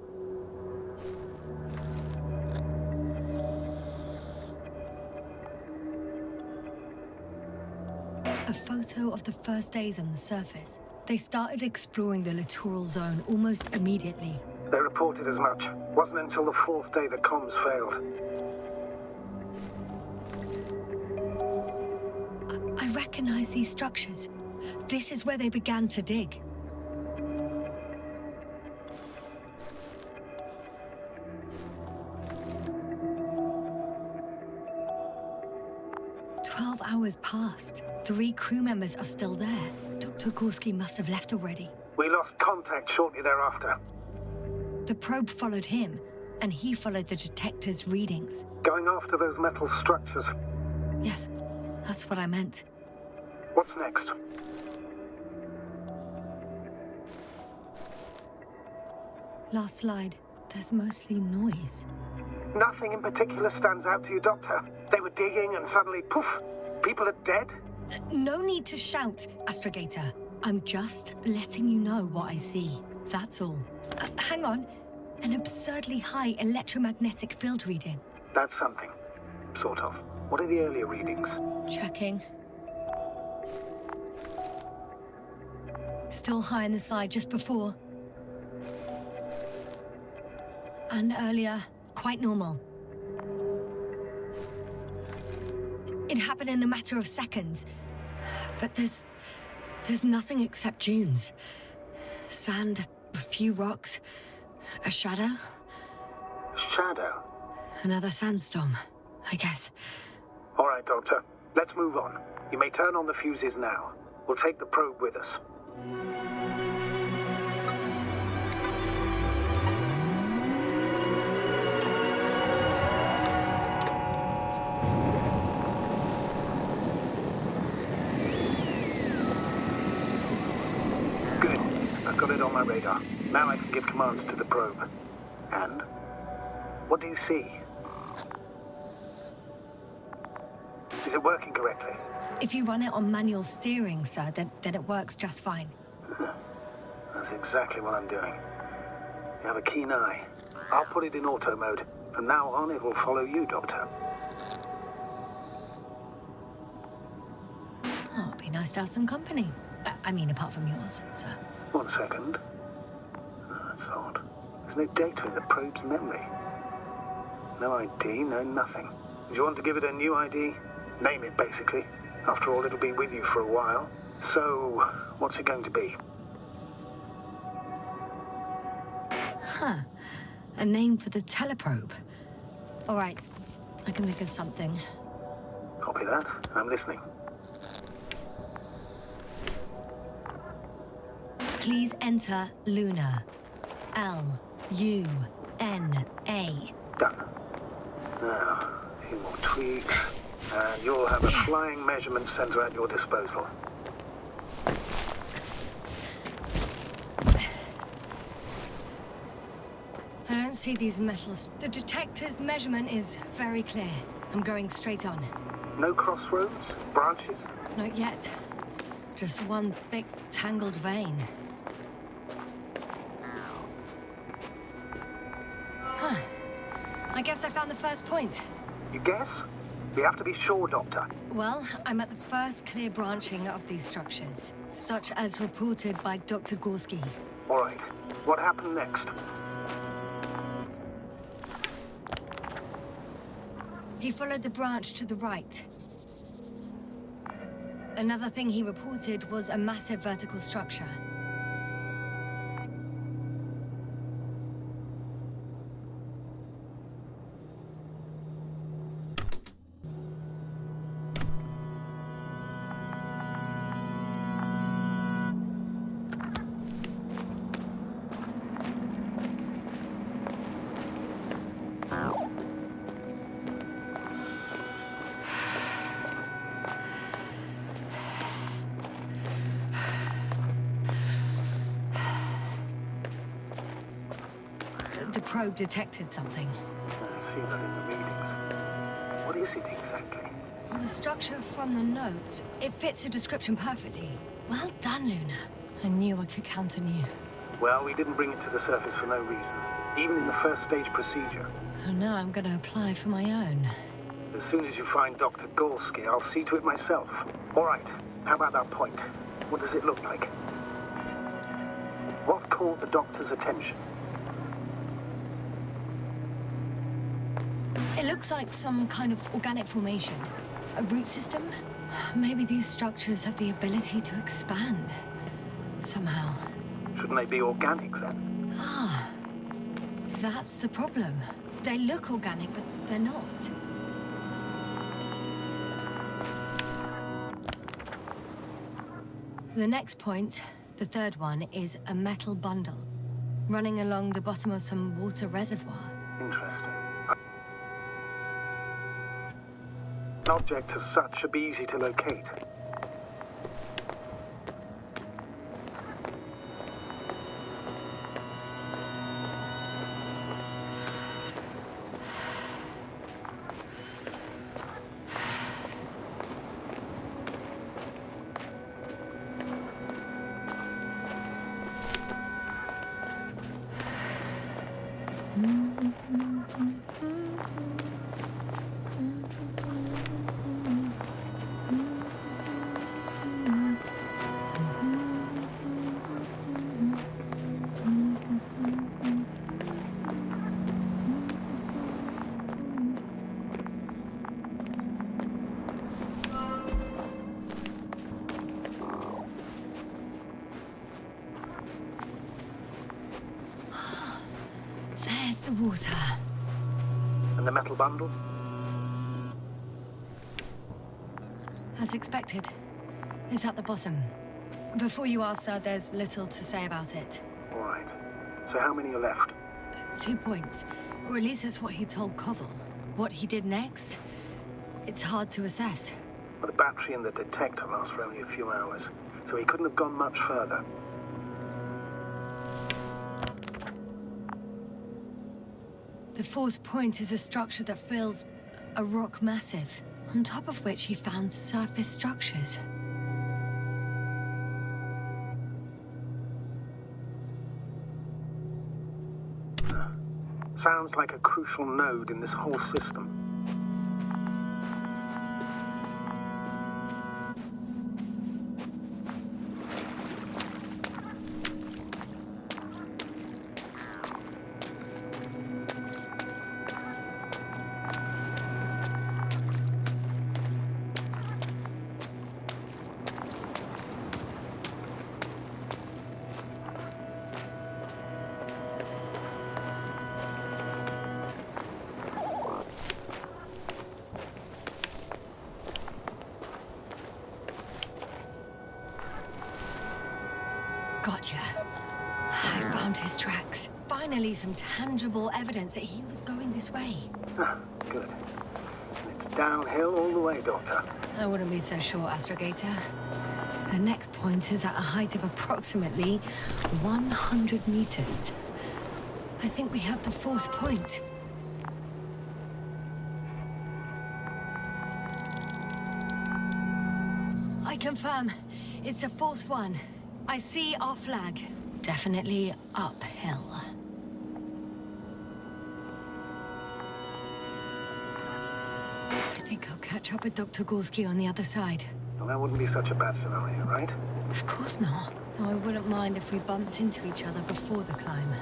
A photo of the first days on the surface. They started exploring the littoral zone almost immediately. They reported as much. Wasn't until the fourth day that comms failed. I recognize these structures. This is where they began to dig. Hours passed. 3 crew members are still there. Dr. Gorski must have left already. We lost contact shortly thereafter. The probe followed him, and he followed the detector's readings. Going after those metal structures. Yes, that's what I meant. What's next? Last slide. There's mostly noise. Nothing in particular stands out to you, Doctor. They were digging and suddenly, poof, people are dead? No need to shout, Astrogator. I'm just letting you know what I see. That's all. Hang on. An absurdly high electromagnetic field reading. That's something. Sort of. What are the earlier readings? Checking. Still high in the slide just before. And earlier, quite normal. It happened in a matter of seconds. But there's nothing except dunes. Sand, a few rocks, a shadow. Shadow? Another sandstorm, I guess. All right, Doctor. Let's move on. You may turn on the fuses now. We'll take the probe with us. Good. I've got it on my radar. Now I can give commands to the probe. And? What do you see? Is it working correctly? If you run it on manual steering, sir, then it works just fine. That's exactly what I'm doing. You have a keen eye. I'll put it in auto mode. From now on, it will follow you, Doctor. Oh, it'd be nice to have some company. I mean, apart from yours, sir. 1 second. That's odd. There's no data in the probe's memory. No ID, no nothing. Do you want to give it a new ID? Name it, basically. After all, it'll be with you for a while. So, what's it going to be? Huh. A name for the teleprobe. All right. I can think of something. Copy that. I'm listening. Please enter Luna. L-U-N-A. Done. Now, a few more tweaks. And you'll have a flying measurement center at your disposal. I don't see these metals. The detector's measurement is very clear. I'm going straight on. No crossroads? Branches? Not yet. Just one thick, tangled vein. I guess I found the first point. You guess? We have to be sure, Doctor. Well, I'm at the first clear branching of these structures, such as reported by Dr. Gorski. All right. What happened next? He followed the branch to the right. Another thing he reported was a massive vertical structure. The probe detected something. I see that in the readings. What is it exactly? Well, the structure from the notes, it fits the description perfectly. Well done, Luna. I knew I could count on you. Well, we didn't bring it to the surface for no reason. Even in the first stage procedure. And now I'm going to apply for my own. As soon as you find Dr. Gorski, I'll see to it myself. All right. How about that point? What does it look like? What caught the doctor's attention? It looks like some kind of organic formation. A root system? Maybe these structures have the ability to expand. Somehow. Shouldn't they be organic then? Ah. That's the problem. They look organic, but they're not. The next point, the third one, is a metal bundle running along the bottom of some water reservoir. Interesting. An object as such should be easy to locate. There's the water. And the metal bundle? As expected. It's at the bottom. Before you ask, sir, there's little to say about it. All right. So how many are left? 2 points. Or at least that's what he told Koval. What he did next, it's hard to assess. Well, the battery and the detector last for only a few hours, so he couldn't have gone much further. The fourth point is a structure that fills a rock massive, on top of which he found surface structures. Sounds like a crucial node in this whole system. Gotcha. I found his tracks. Finally, some tangible evidence that he was going this way. Ah, good. It's downhill all the way, Doctor. I wouldn't be so sure, Astrogator. The next point is at a height of approximately 100 meters. I think we have the fourth point. I confirm. It's the fourth one. I see our flag. Definitely uphill. catch up with Dr. Gorski on the other side. Well, that wouldn't be such a bad scenario, right? Of course not. Though I wouldn't mind if we bumped into each other before the climb.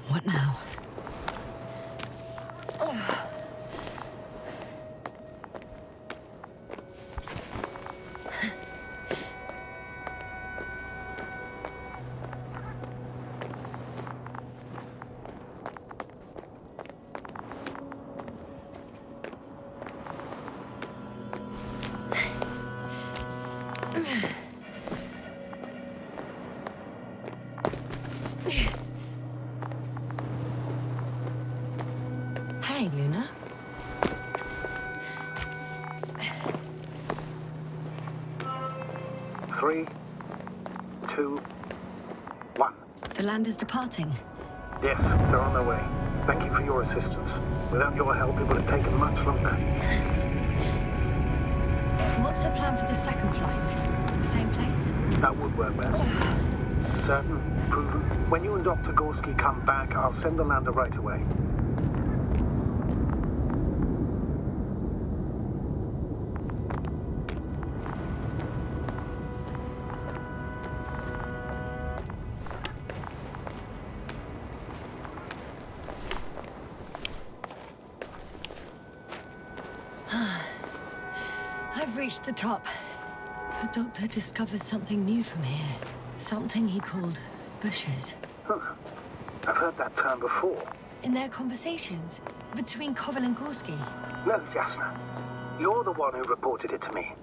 What now? Hey, Luna. Three, two, one. The land is departing. Yes, they're on their way. Thank you for your assistance. Without your help, it would have taken much longer. What's the plan for the second flight? The same place? That would work well. Certain, proven. When you and Dr. Gorski come back, I'll send the lander right away. I've reached the top. The doctor discovered something new from here. Something he called bushes. Huh. I've heard that term before. In their conversations between Koval and Gorski. No, Jasna. You're the one who reported it to me.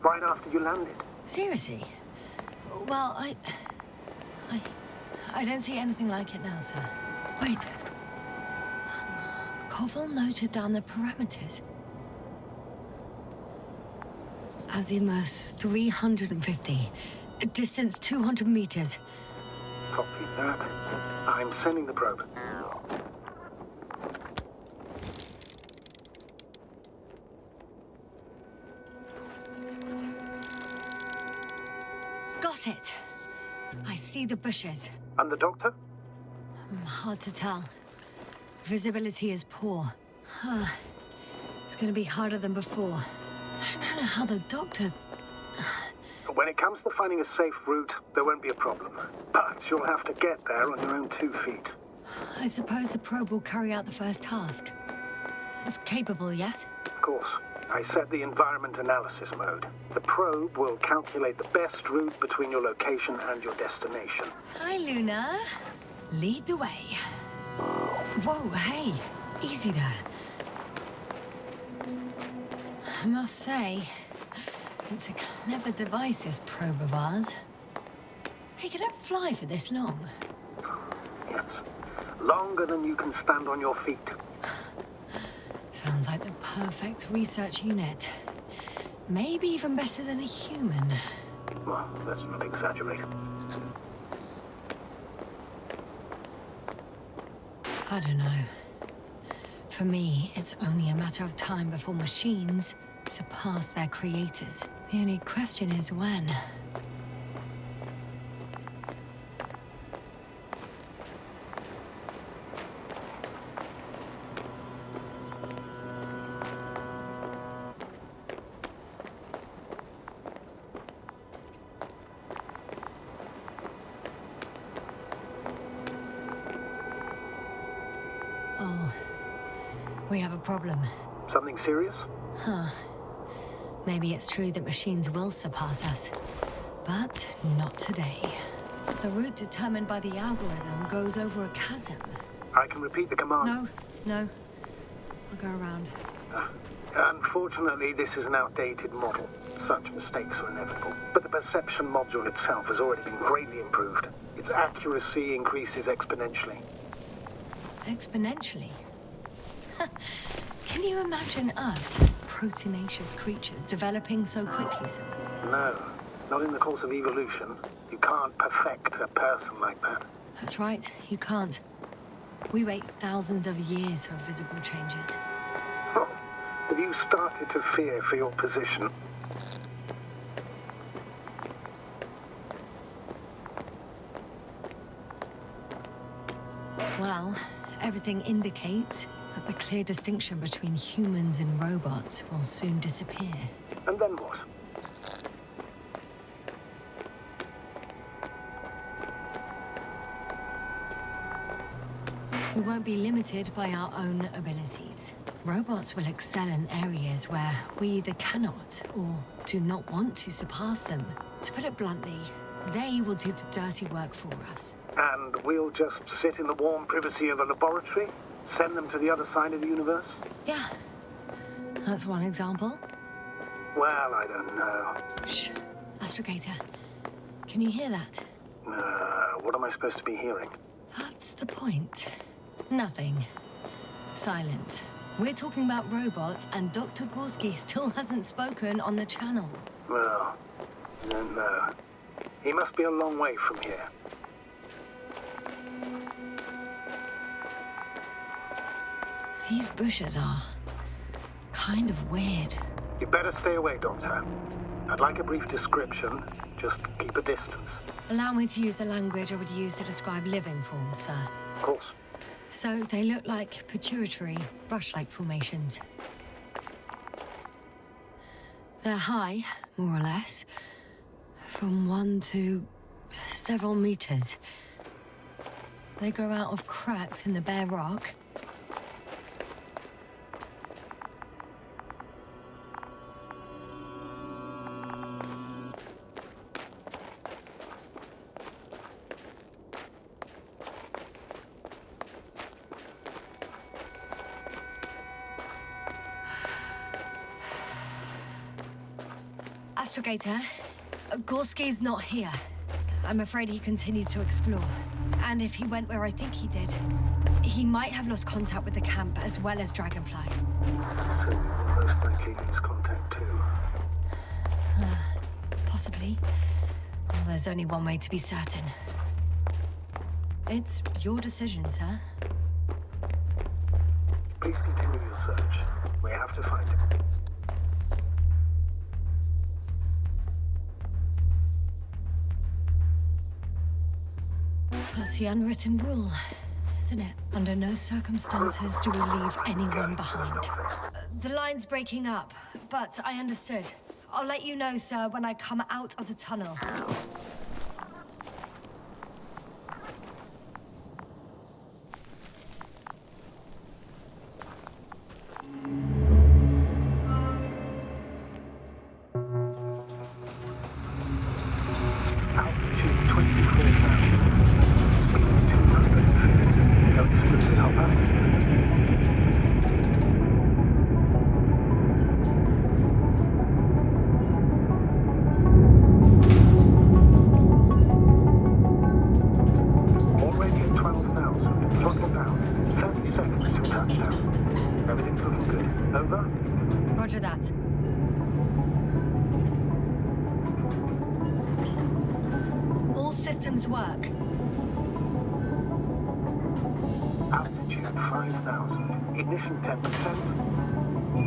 Right after you landed. Seriously? Well, I don't see anything like it now, sir. Wait. Koval noted down the parameters. Azimuth 350. Distance 200 meters. Copy that. I'm sending the probe. Got it. I see the bushes. And the doctor? Hard to tell. Visibility is poor. It's gonna be harder than before. I don't know how the doctor... When it comes to finding a safe route, there won't be a problem. But you'll have to get there on your own 2 feet. I suppose the probe will carry out the first task. It's capable yet? Of course. I set the environment analysis mode. The probe will calculate the best route between your location and your destination. Hi, Luna. Lead the way. Whoa, hey. Easy there. I must say, it's a clever device, this probe of ours. Hey, can it fly for this long? Yes. Longer than you can stand on your feet. Sounds like the perfect research unit. Maybe even better than a human. Well, let's not exaggerate. I don't know. For me, it's only a matter of time before machines surpass their creators. The only question is when. We have a problem. Something serious? Huh. Maybe it's true that machines will surpass us. But not today. The route determined by the algorithm goes over a chasm. I can repeat the command. No. I'll go around. Unfortunately, this is an outdated model. Such mistakes are inevitable. But the perception module itself has already been greatly improved. Its accuracy increases exponentially. Exponentially? Can you imagine us, proteinaceous creatures, developing so quickly, sir? No, not in the course of evolution. You can't perfect a person like that. That's right, you can't. We wait thousands of years for visible changes. Oh, have you started to fear for your position? Well, everything indicates that the clear distinction between humans and robots will soon disappear. And then what? We won't be limited by our own abilities. Robots will excel in areas where we either cannot or do not want to surpass them. To put it bluntly, they will do the dirty work for us. And we'll just sit in the warm privacy of a laboratory? Send them to the other side of the universe? Yeah, that's one example. Well, I don't know. Shh, Astrogator. Can you hear that? What am I supposed to be hearing? That's the point. Nothing. Silence. We're talking about robots, and Dr. Gorski still hasn't spoken on the channel. Well, I don't know. He must be a long way from here. These bushes are kind of weird. You better stay away, Doctor. I'd like a brief description. Just keep a distance. Allow me to use the language I would use to describe living forms, sir. Of course. So they look like pituitary, brush-like formations. They're high, more or less, from 1 to several meters. They grow out of cracks in the bare rock. Astrogator, Gorski's not here. I'm afraid he continued to explore. And if he went where I think he did, he might have lost contact with the camp as well as Dragonfly. So you'll most likely lose contact too. Possibly. Well, there's only one way to be certain. It's your decision, sir. Please continue your search. We have to find him. That's the unwritten rule, isn't it? Under no circumstances do we leave anyone behind. The line's breaking up, but I understood. I'll let you know, sir, when I come out of the tunnel. Altitude 24,000. Speed 250. Going smoothly, Hopper. Already at 12,000. Throttle down. 30 seconds till touchdown. Everything's looking good. Over? Roger that. All systems work. Altitude 5,000. Ignition 10%.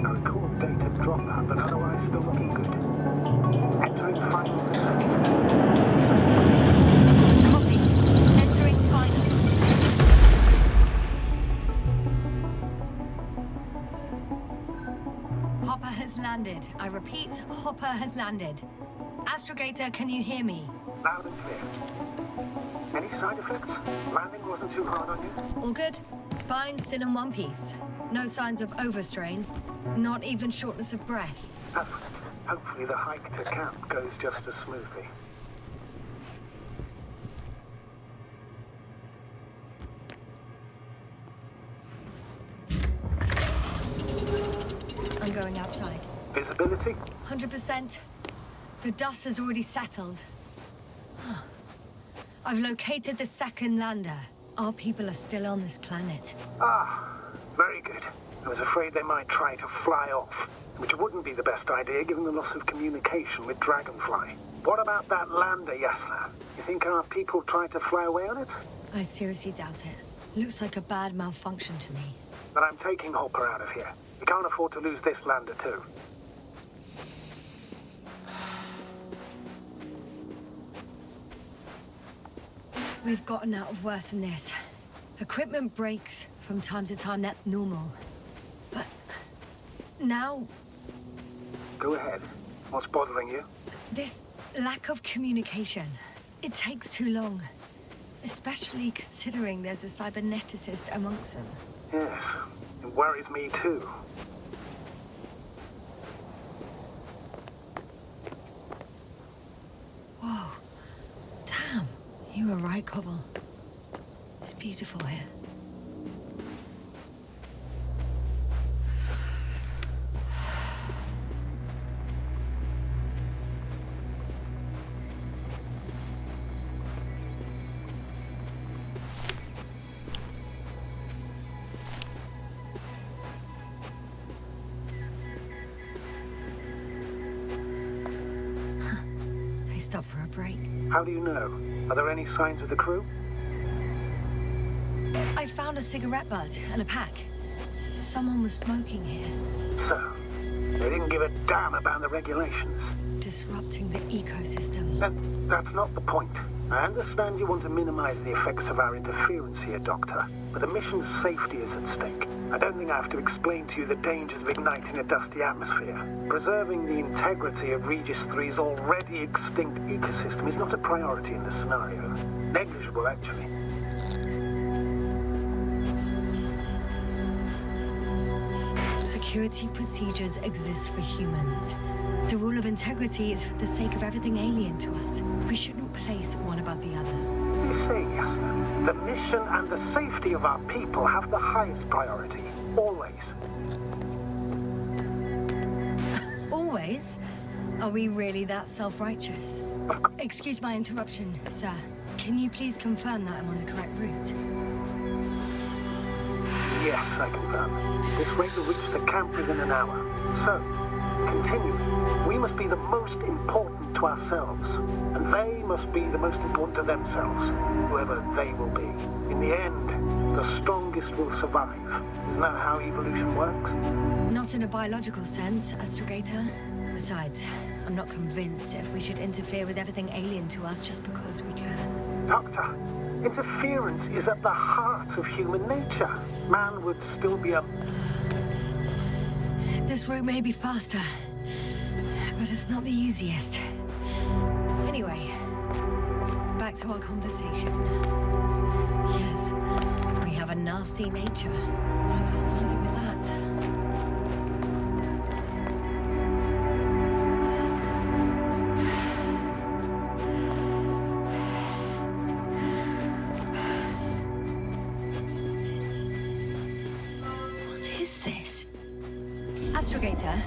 Now record data dropout, but otherwise still looking good. Entering final descent. Copy. Entering final. Hopper has landed. I repeat, Hopper has landed. Astrogator, can you hear me? Loud and clear. Any side effects? Landing wasn't too hard on you? All good. Spine still in one piece. No signs of overstrain. Not even shortness of breath. Hopefully the hike to camp goes just as smoothly. I'm going outside. Visibility? 100%. The dust has already settled. I've located the second lander. Our people are still on this planet. Ah, very good. I was afraid they might try to fly off, which wouldn't be the best idea given the loss of communication with Dragonfly. What about that lander, Yasna? You think our people tried to fly away on it? I seriously doubt it. Looks like a bad malfunction to me. But I'm taking Hopper out of here. We can't afford to lose this lander too. We've gotten out of worse than this. Equipment breaks from time to time, that's normal. But now... Go ahead. What's bothering you? This lack of communication. It takes too long. Especially considering there's a cyberneticist amongst them. Yes, it worries me too. Whoa. Damn. You were right, Cobble. It's beautiful here. They stopped for a break. How do you know? Are there any signs of the crew? I found a cigarette butt and a pack. Someone was smoking here. So, they didn't give a damn about the regulations. Disrupting the ecosystem. That's not the point. I understand you want to minimize the effects of our interference here, Doctor, but the mission's safety is at stake. I don't think I have to explain to you the dangers of igniting a dusty atmosphere. Preserving the integrity of Regis 3's already extinct ecosystem is not a priority in this scenario. Negligible, actually. Security procedures exist for humans. The rule of integrity is for the sake of everything alien to us. We shouldn't place one above the other. You say, Yasna, the mission and the safety of our people have the highest priority. Always. Always? Are we really that self-righteous? Excuse my interruption, sir. Can you please confirm that I'm on the correct route? Yes, I confirm. This rate will reach the camp within an hour. So, continuing, we must be the most important to ourselves, and they must be the most important to themselves, whoever they will be. In the end, the strongest will survive. Isn't that how evolution works? Not in a biological sense, Astrogator. Besides, I'm not convinced if we should interfere with everything alien to us just because we can. Doctor, interference is at the heart of human nature. Man would still be a... This route may be faster, but it's not the easiest. Anyway, back to our conversation. Yes, we have a nasty nature. I can't argue with that. Astrogator,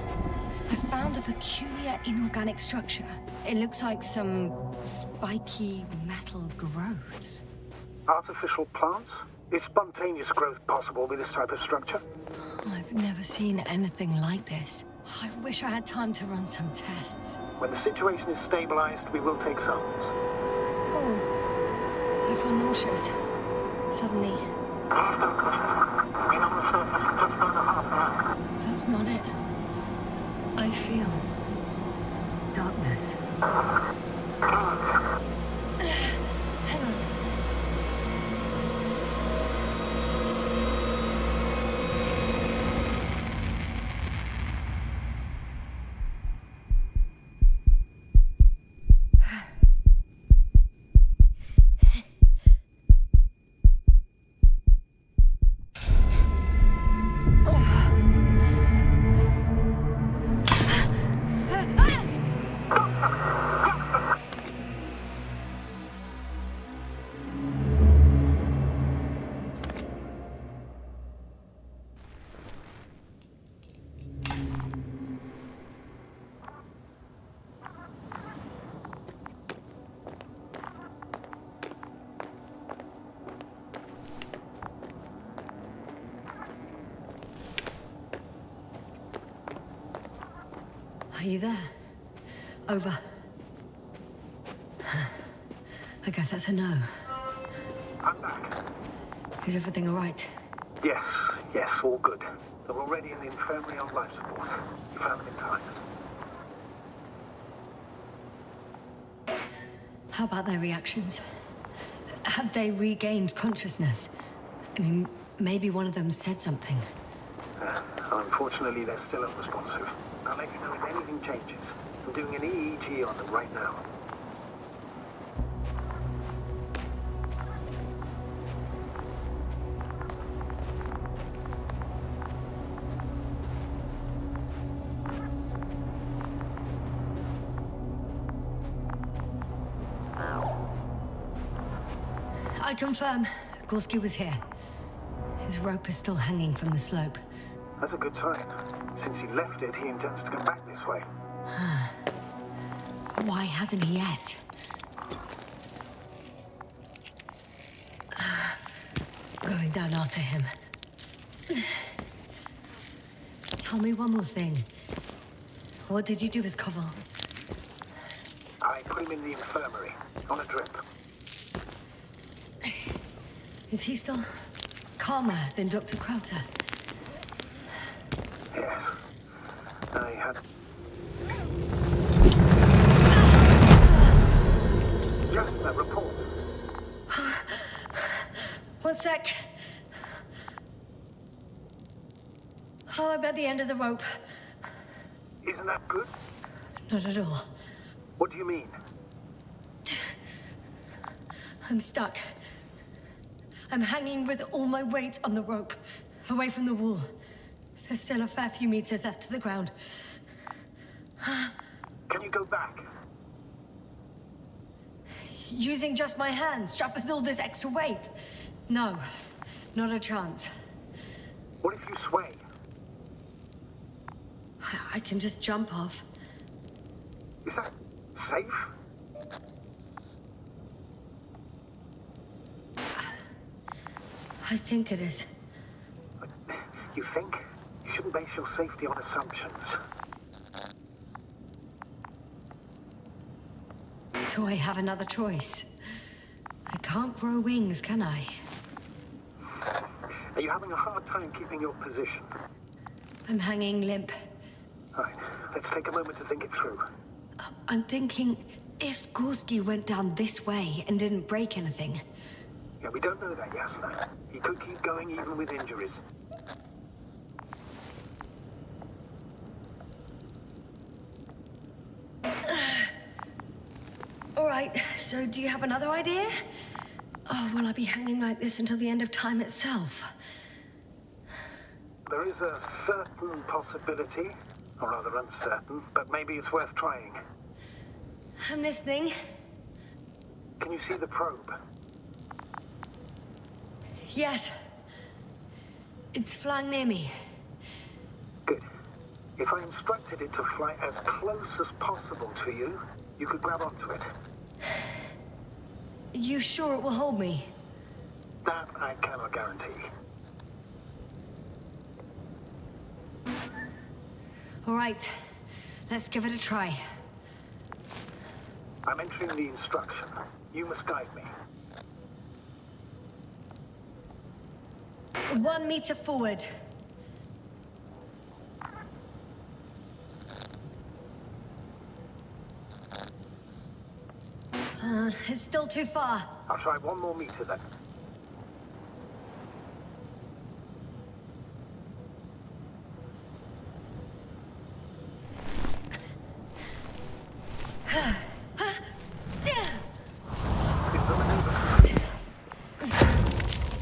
I found a peculiar inorganic structure. It looks like some spiky metal growths. Artificial plants? Is spontaneous growth possible with this type of structure? I've never seen anything like this. I wish I had time to run some tests. When the situation is stabilized, we will take samples. I feel nauseous. Suddenly. Been on the surface just over half an hour. That's not it. I feel darkness. Hang on. Oh. Are you there? Over. I guess that's a no. I'm back. Is everything all right? Yes, all good. They're already in the infirmary on life support. You found them in time. How about their reactions? Have they regained consciousness? I mean, maybe one of them said something. Unfortunately, they're still unresponsive. I'll let you know if anything changes. I'm doing an EEG on them right now. I confirm, Gorski was here. His rope is still hanging from the slope. That's a good sign. Since he left it, he intends to come back this way. Why hasn't he yet? Going down after him. Tell me one more thing. What did you do with Koval? I put him in the infirmary, on a drip. Is he still calmer than Dr. Krauter? Yes. I had... Just a report. One sec. Oh, I'm at the end of the rope. Isn't that good? Not at all. What do you mean? I'm stuck. I'm hanging with all my weight on the rope, away from the wall. There's still a fair few meters left to the ground. Can you go back? Using just my hands, strapped with all this extra weight? No, not a chance. What if you sway? I can just jump off. Is that safe? I think it is. You think? You shouldn't base your safety on assumptions. Do I have another choice? I can't grow wings, can I? Are you having a hard time keeping your position? I'm hanging limp. Right, let's take a moment to think it through. I'm thinking, if Gorski went down this way and didn't break anything... Yeah, we don't know that, Yasna. He could keep going even with injuries. All right, so do you have another idea? Oh, will I be hanging like this until the end of time itself? There is a certain possibility, or rather uncertain, but maybe it's worth trying. I'm listening. Can you see the probe? Yes. It's flying near me. Good. If I instructed it to fly as close as possible to you, you could grab onto it. You sure it will hold me? That I cannot guarantee. All right, let's give it a try. I'm entering the instruction. You must guide me. 1 meter forward. It's still too far. I'll try 1 more meter then. Is the maneuver?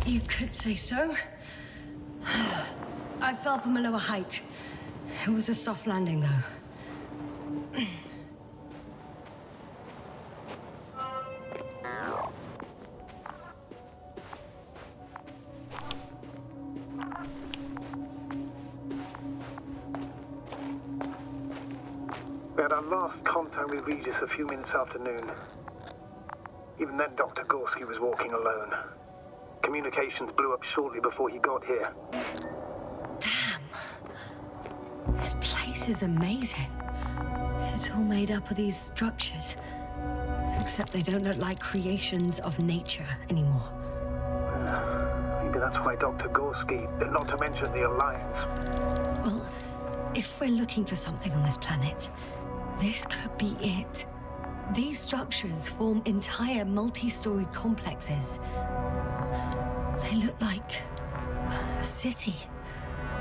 You could say so. I fell from a lower height. It was a soft landing, though. We had our last contact with Regis a few minutes after noon. Even then, Dr. Gorski was walking alone. Communications blew up shortly before he got here. Damn. This place is amazing. It's all made up of these structures. Except they don't look like creations of nature anymore. Maybe that's why Dr. Gorski, not to mention the Alliance. Well, if we're looking for something on this planet, this could be it. These structures form entire multi-story complexes. They look like a city.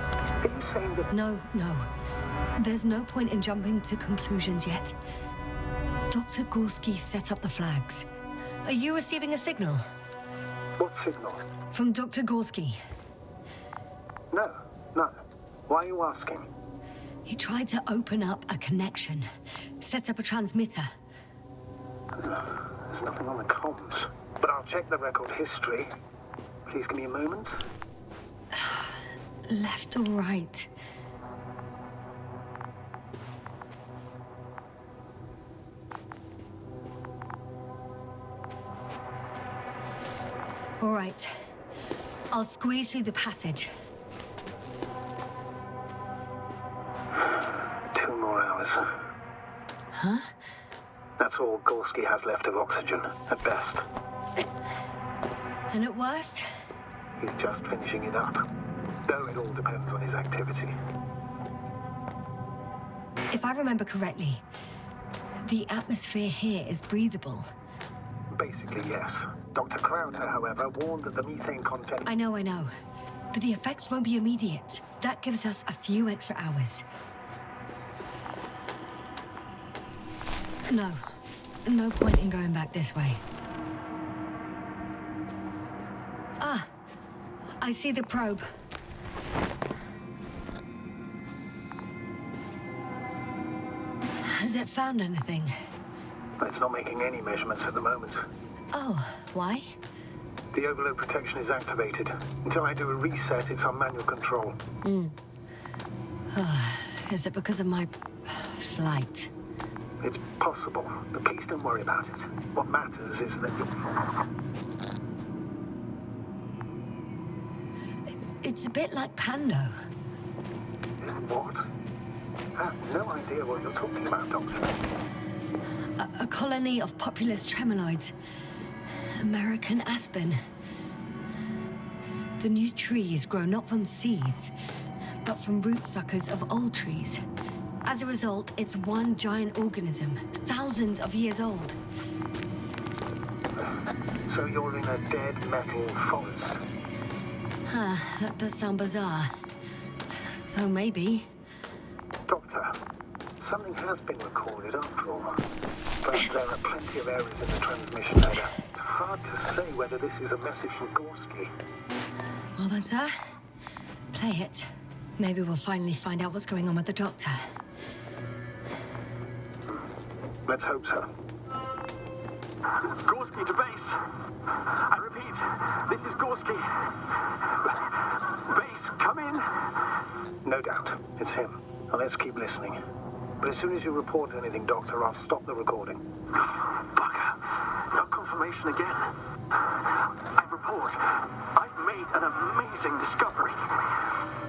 Are you saying that... No. There's no point in jumping to conclusions yet. Dr. Gorski set up the flags. Are you receiving a signal? What signal? From Dr. Gorski. No, none. Why are you asking? He tried to open up a connection, set up a transmitter. There's nothing on the comms. But I'll check the record history. Please give me a moment. Left or right? All right. I'll squeeze through the passage. 2 more hours. Huh? That's all Gorski has left of oxygen, at best. And at worst? He's just finishing it up. Though it all depends on his activity. If I remember correctly, the atmosphere here is breathable. Basically, yes. Dr. Crowther, however, warned that the methane content... I know. But the effects won't be immediate. That gives us a few extra hours. No point in going back this way. Ah, I see the probe. Has it found anything? It's not making any measurements at the moment. Oh, why? The overload protection is activated. Until I do a reset, it's on manual control. Is it because of my flight? It's possible, but please don't worry about it. What matters is that you're... It's a bit like Pando. What? I have no idea what you're talking about, Doctor. A colony of populous tremoloids. American aspen. The new trees grow not from seeds, but from rootsuckers of old trees. As a result, it's one giant organism, thousands of years old. So you're in a dead metal forest? Huh, that does sound bizarre. Though maybe. Doctor, something has been recorded after all. But there are plenty of errors in the transmission header. It's hard to say whether this is a message from Gorski. Well then, sir, play it. Maybe we'll finally find out what's going on with the doctor. Let's hope so. Gorski to base. I repeat, this is Gorski. Base, come in. No doubt. It's him. Now let's keep listening. But as soon as you report anything, Doctor, I'll stop the recording. Bugger. No confirmation again. I report. I've made an amazing discovery.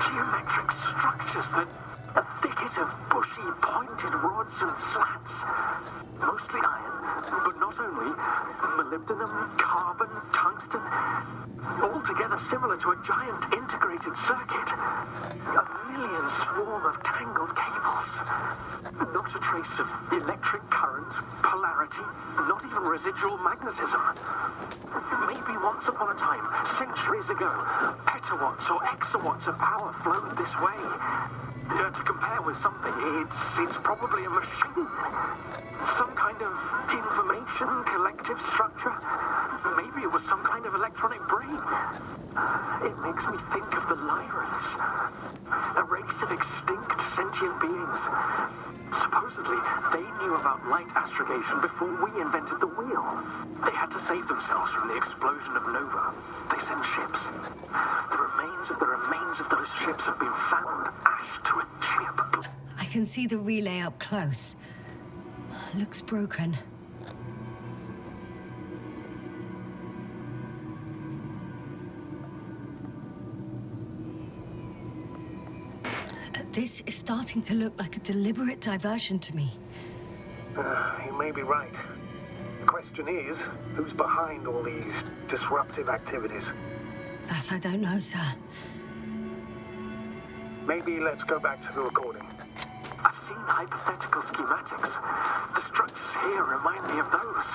Geometric structures that... a thicket of bushy, pointed rods and slats. Mostly iron, but not only. Molybdenum, carbon, tungsten. Altogether similar to a giant integrated circuit. A million swarm of tangled cables. Not a trace of electric current, polarity, not even residual magnetism. Maybe once upon a time, centuries ago, petawatts or exawatts of power flowed this way. To compare with something, it's probably a machine. Some kind of information collective structure. Maybe it was some kind of electronic brain. It makes me think of the Lyrans. A race of extinct sentient beings. Supposedly, they knew about light astrogation before we invented the wheel. They had to save themselves from the explosion of Nova. They sent ships. The remains of those ships have been found, ashed to a chip. I can see the relay up close. Looks broken. This is starting to look like a deliberate diversion to me. You may be right. The question is, who's behind all these disruptive activities? That I don't know, sir. Maybe let's go back to the recording. I've seen hypothetical schematics. The structures here remind me of those.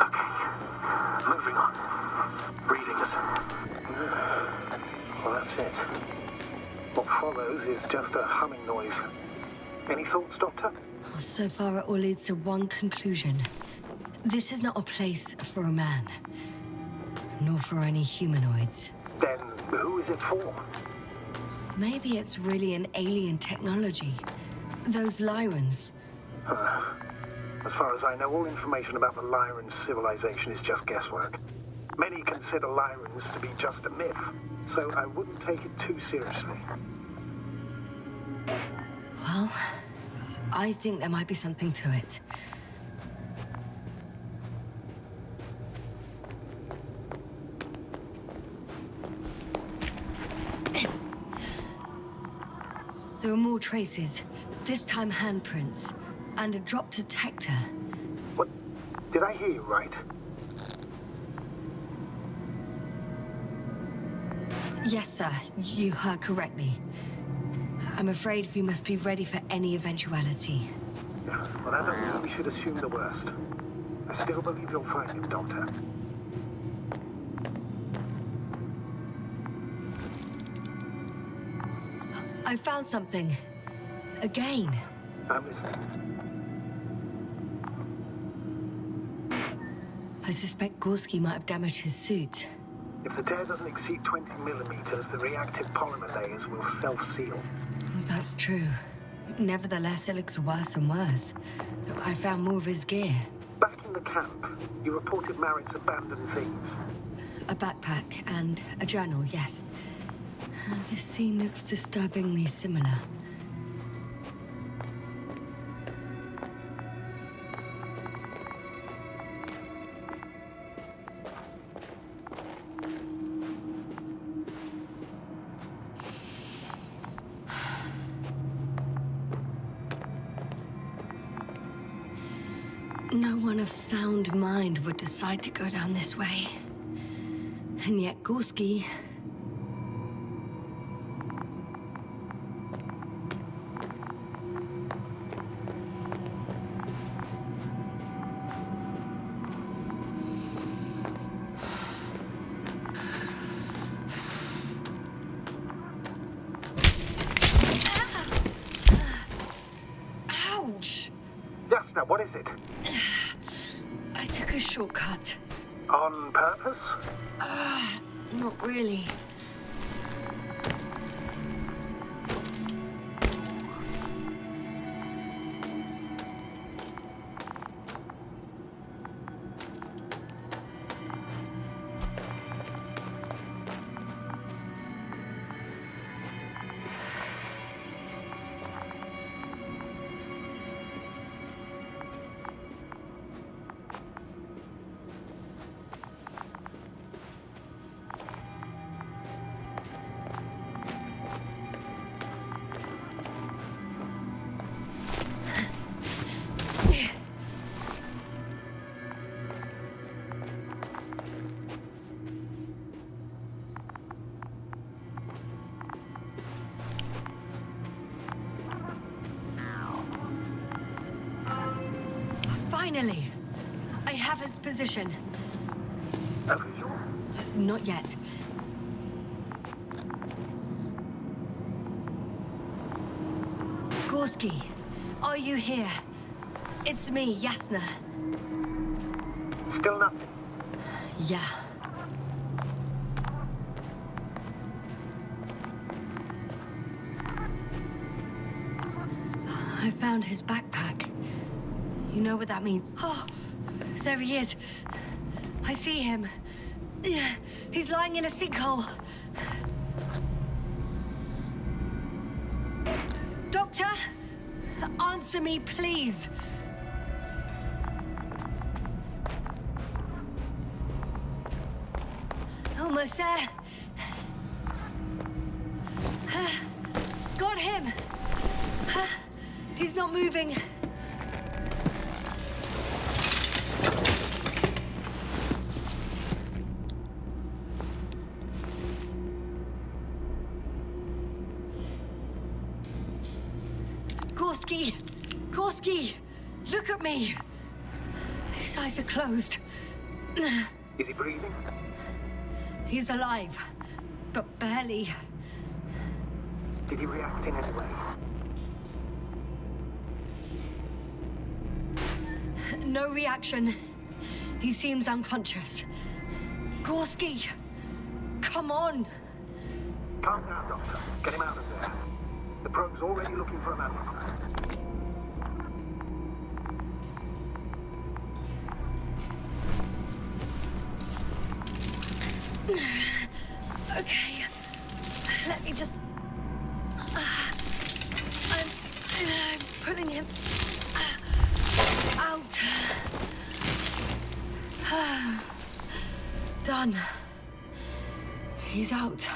Okay, moving on. Readings. Well, that's it. What follows is just a humming noise. Any thoughts, Doctor? So far, it all leads to one conclusion. This is not a place for a man. Nor for any humanoids. Then who is it for? Maybe it's really an alien technology. Those Lyrans. As far as I know, all information about the Lyran civilization is just guesswork. Many consider Lyrans to be just a myth, so I wouldn't take it too seriously. Well, I think there might be something to it. There are more traces, this time handprints, and a drop detector. What? Did I hear you right? Yes, sir, you heard correctly. I'm afraid we must be ready for any eventuality. Yeah, well, that doesn't mean we should assume the worst. I still believe you'll find it, Doctor. I found something. Again. I'm listening. I suspect Gorski might have damaged his suit. If the tear doesn't exceed 20 millimeters, the reactive polymer layers will self-seal. That's true. Nevertheless, it looks worse and worse. I found more of his gear. Back in the camp, you reported Merritt's abandoned things. A backpack and a journal, yes. This scene looks disturbingly similar. No one of sound mind would decide to go down this way. And yet Gorski... Ouch! Jasna, what is it? I took a shortcut. On purpose? Not really. Finally! I have his position. Official? Not yet. Gorski, are you here? It's me, Jasna. Still nothing. Yeah. I found his backpack. You know what that means? Oh, there he is. I see him. He's lying in a sinkhole. Doctor, answer me, please. Almost there. Got him. He's not moving. Gorski! Gorski! Look at me! His eyes are closed. Is he breathing? He's alive, but barely. Did he react in any way? No reaction. He seems unconscious. Gorski! Come on! Calm down, Doctor. Get him out of there. The probe's already looking for a landmark. Okay. Let me just... I'm pulling him out. Done. He's out.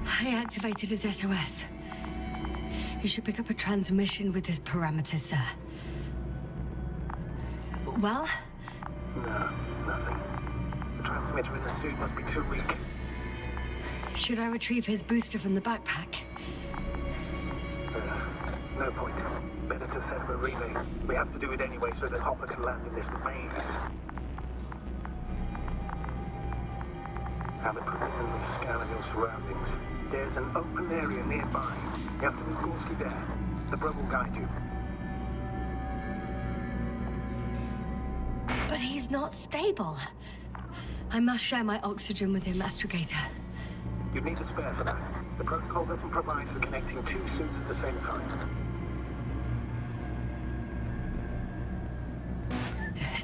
I activated his SOS. You should pick up a transmission with his parameters, sir. Well? No, nothing. The transmitter in the suit must be too weak. Should I retrieve his booster from the backpack? No point. Better to set up a relay. We have to do it anyway so that Hopper can land in this maze. Have a preliminary scan of your surroundings. There's an open area nearby. You have to move Gorski there. The probe will guide you. But he's not stable. I must share my oxygen with him, Astrogator. You'd need a spare for that. The protocol doesn't provide for connecting two suits at the same time.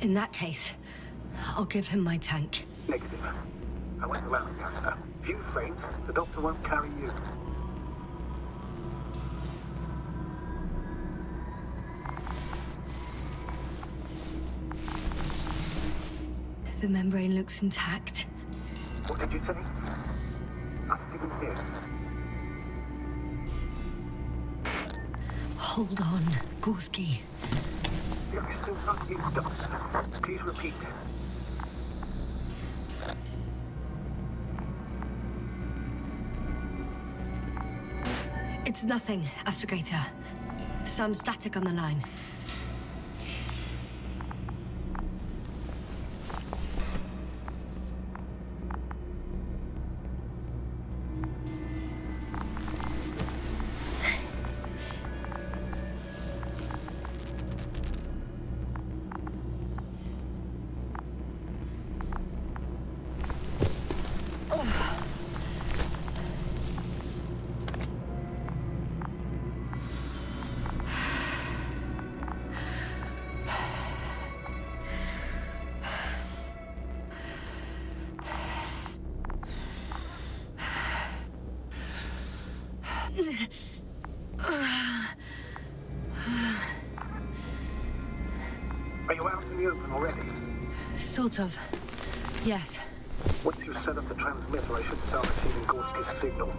In that case, I'll give him my tank. Negative. I went around the gas. Few frames, the doctor won't carry you. The membrane looks intact. What did you say? I didn't hear. Hold on, Gorski. You're still not you, Doctor. Please repeat. It's nothing, Astrogator. Some static on the line. Are you out in the open already? Sort of. Yes. Once you set up the transmitter, I should start receiving Gorski's signal.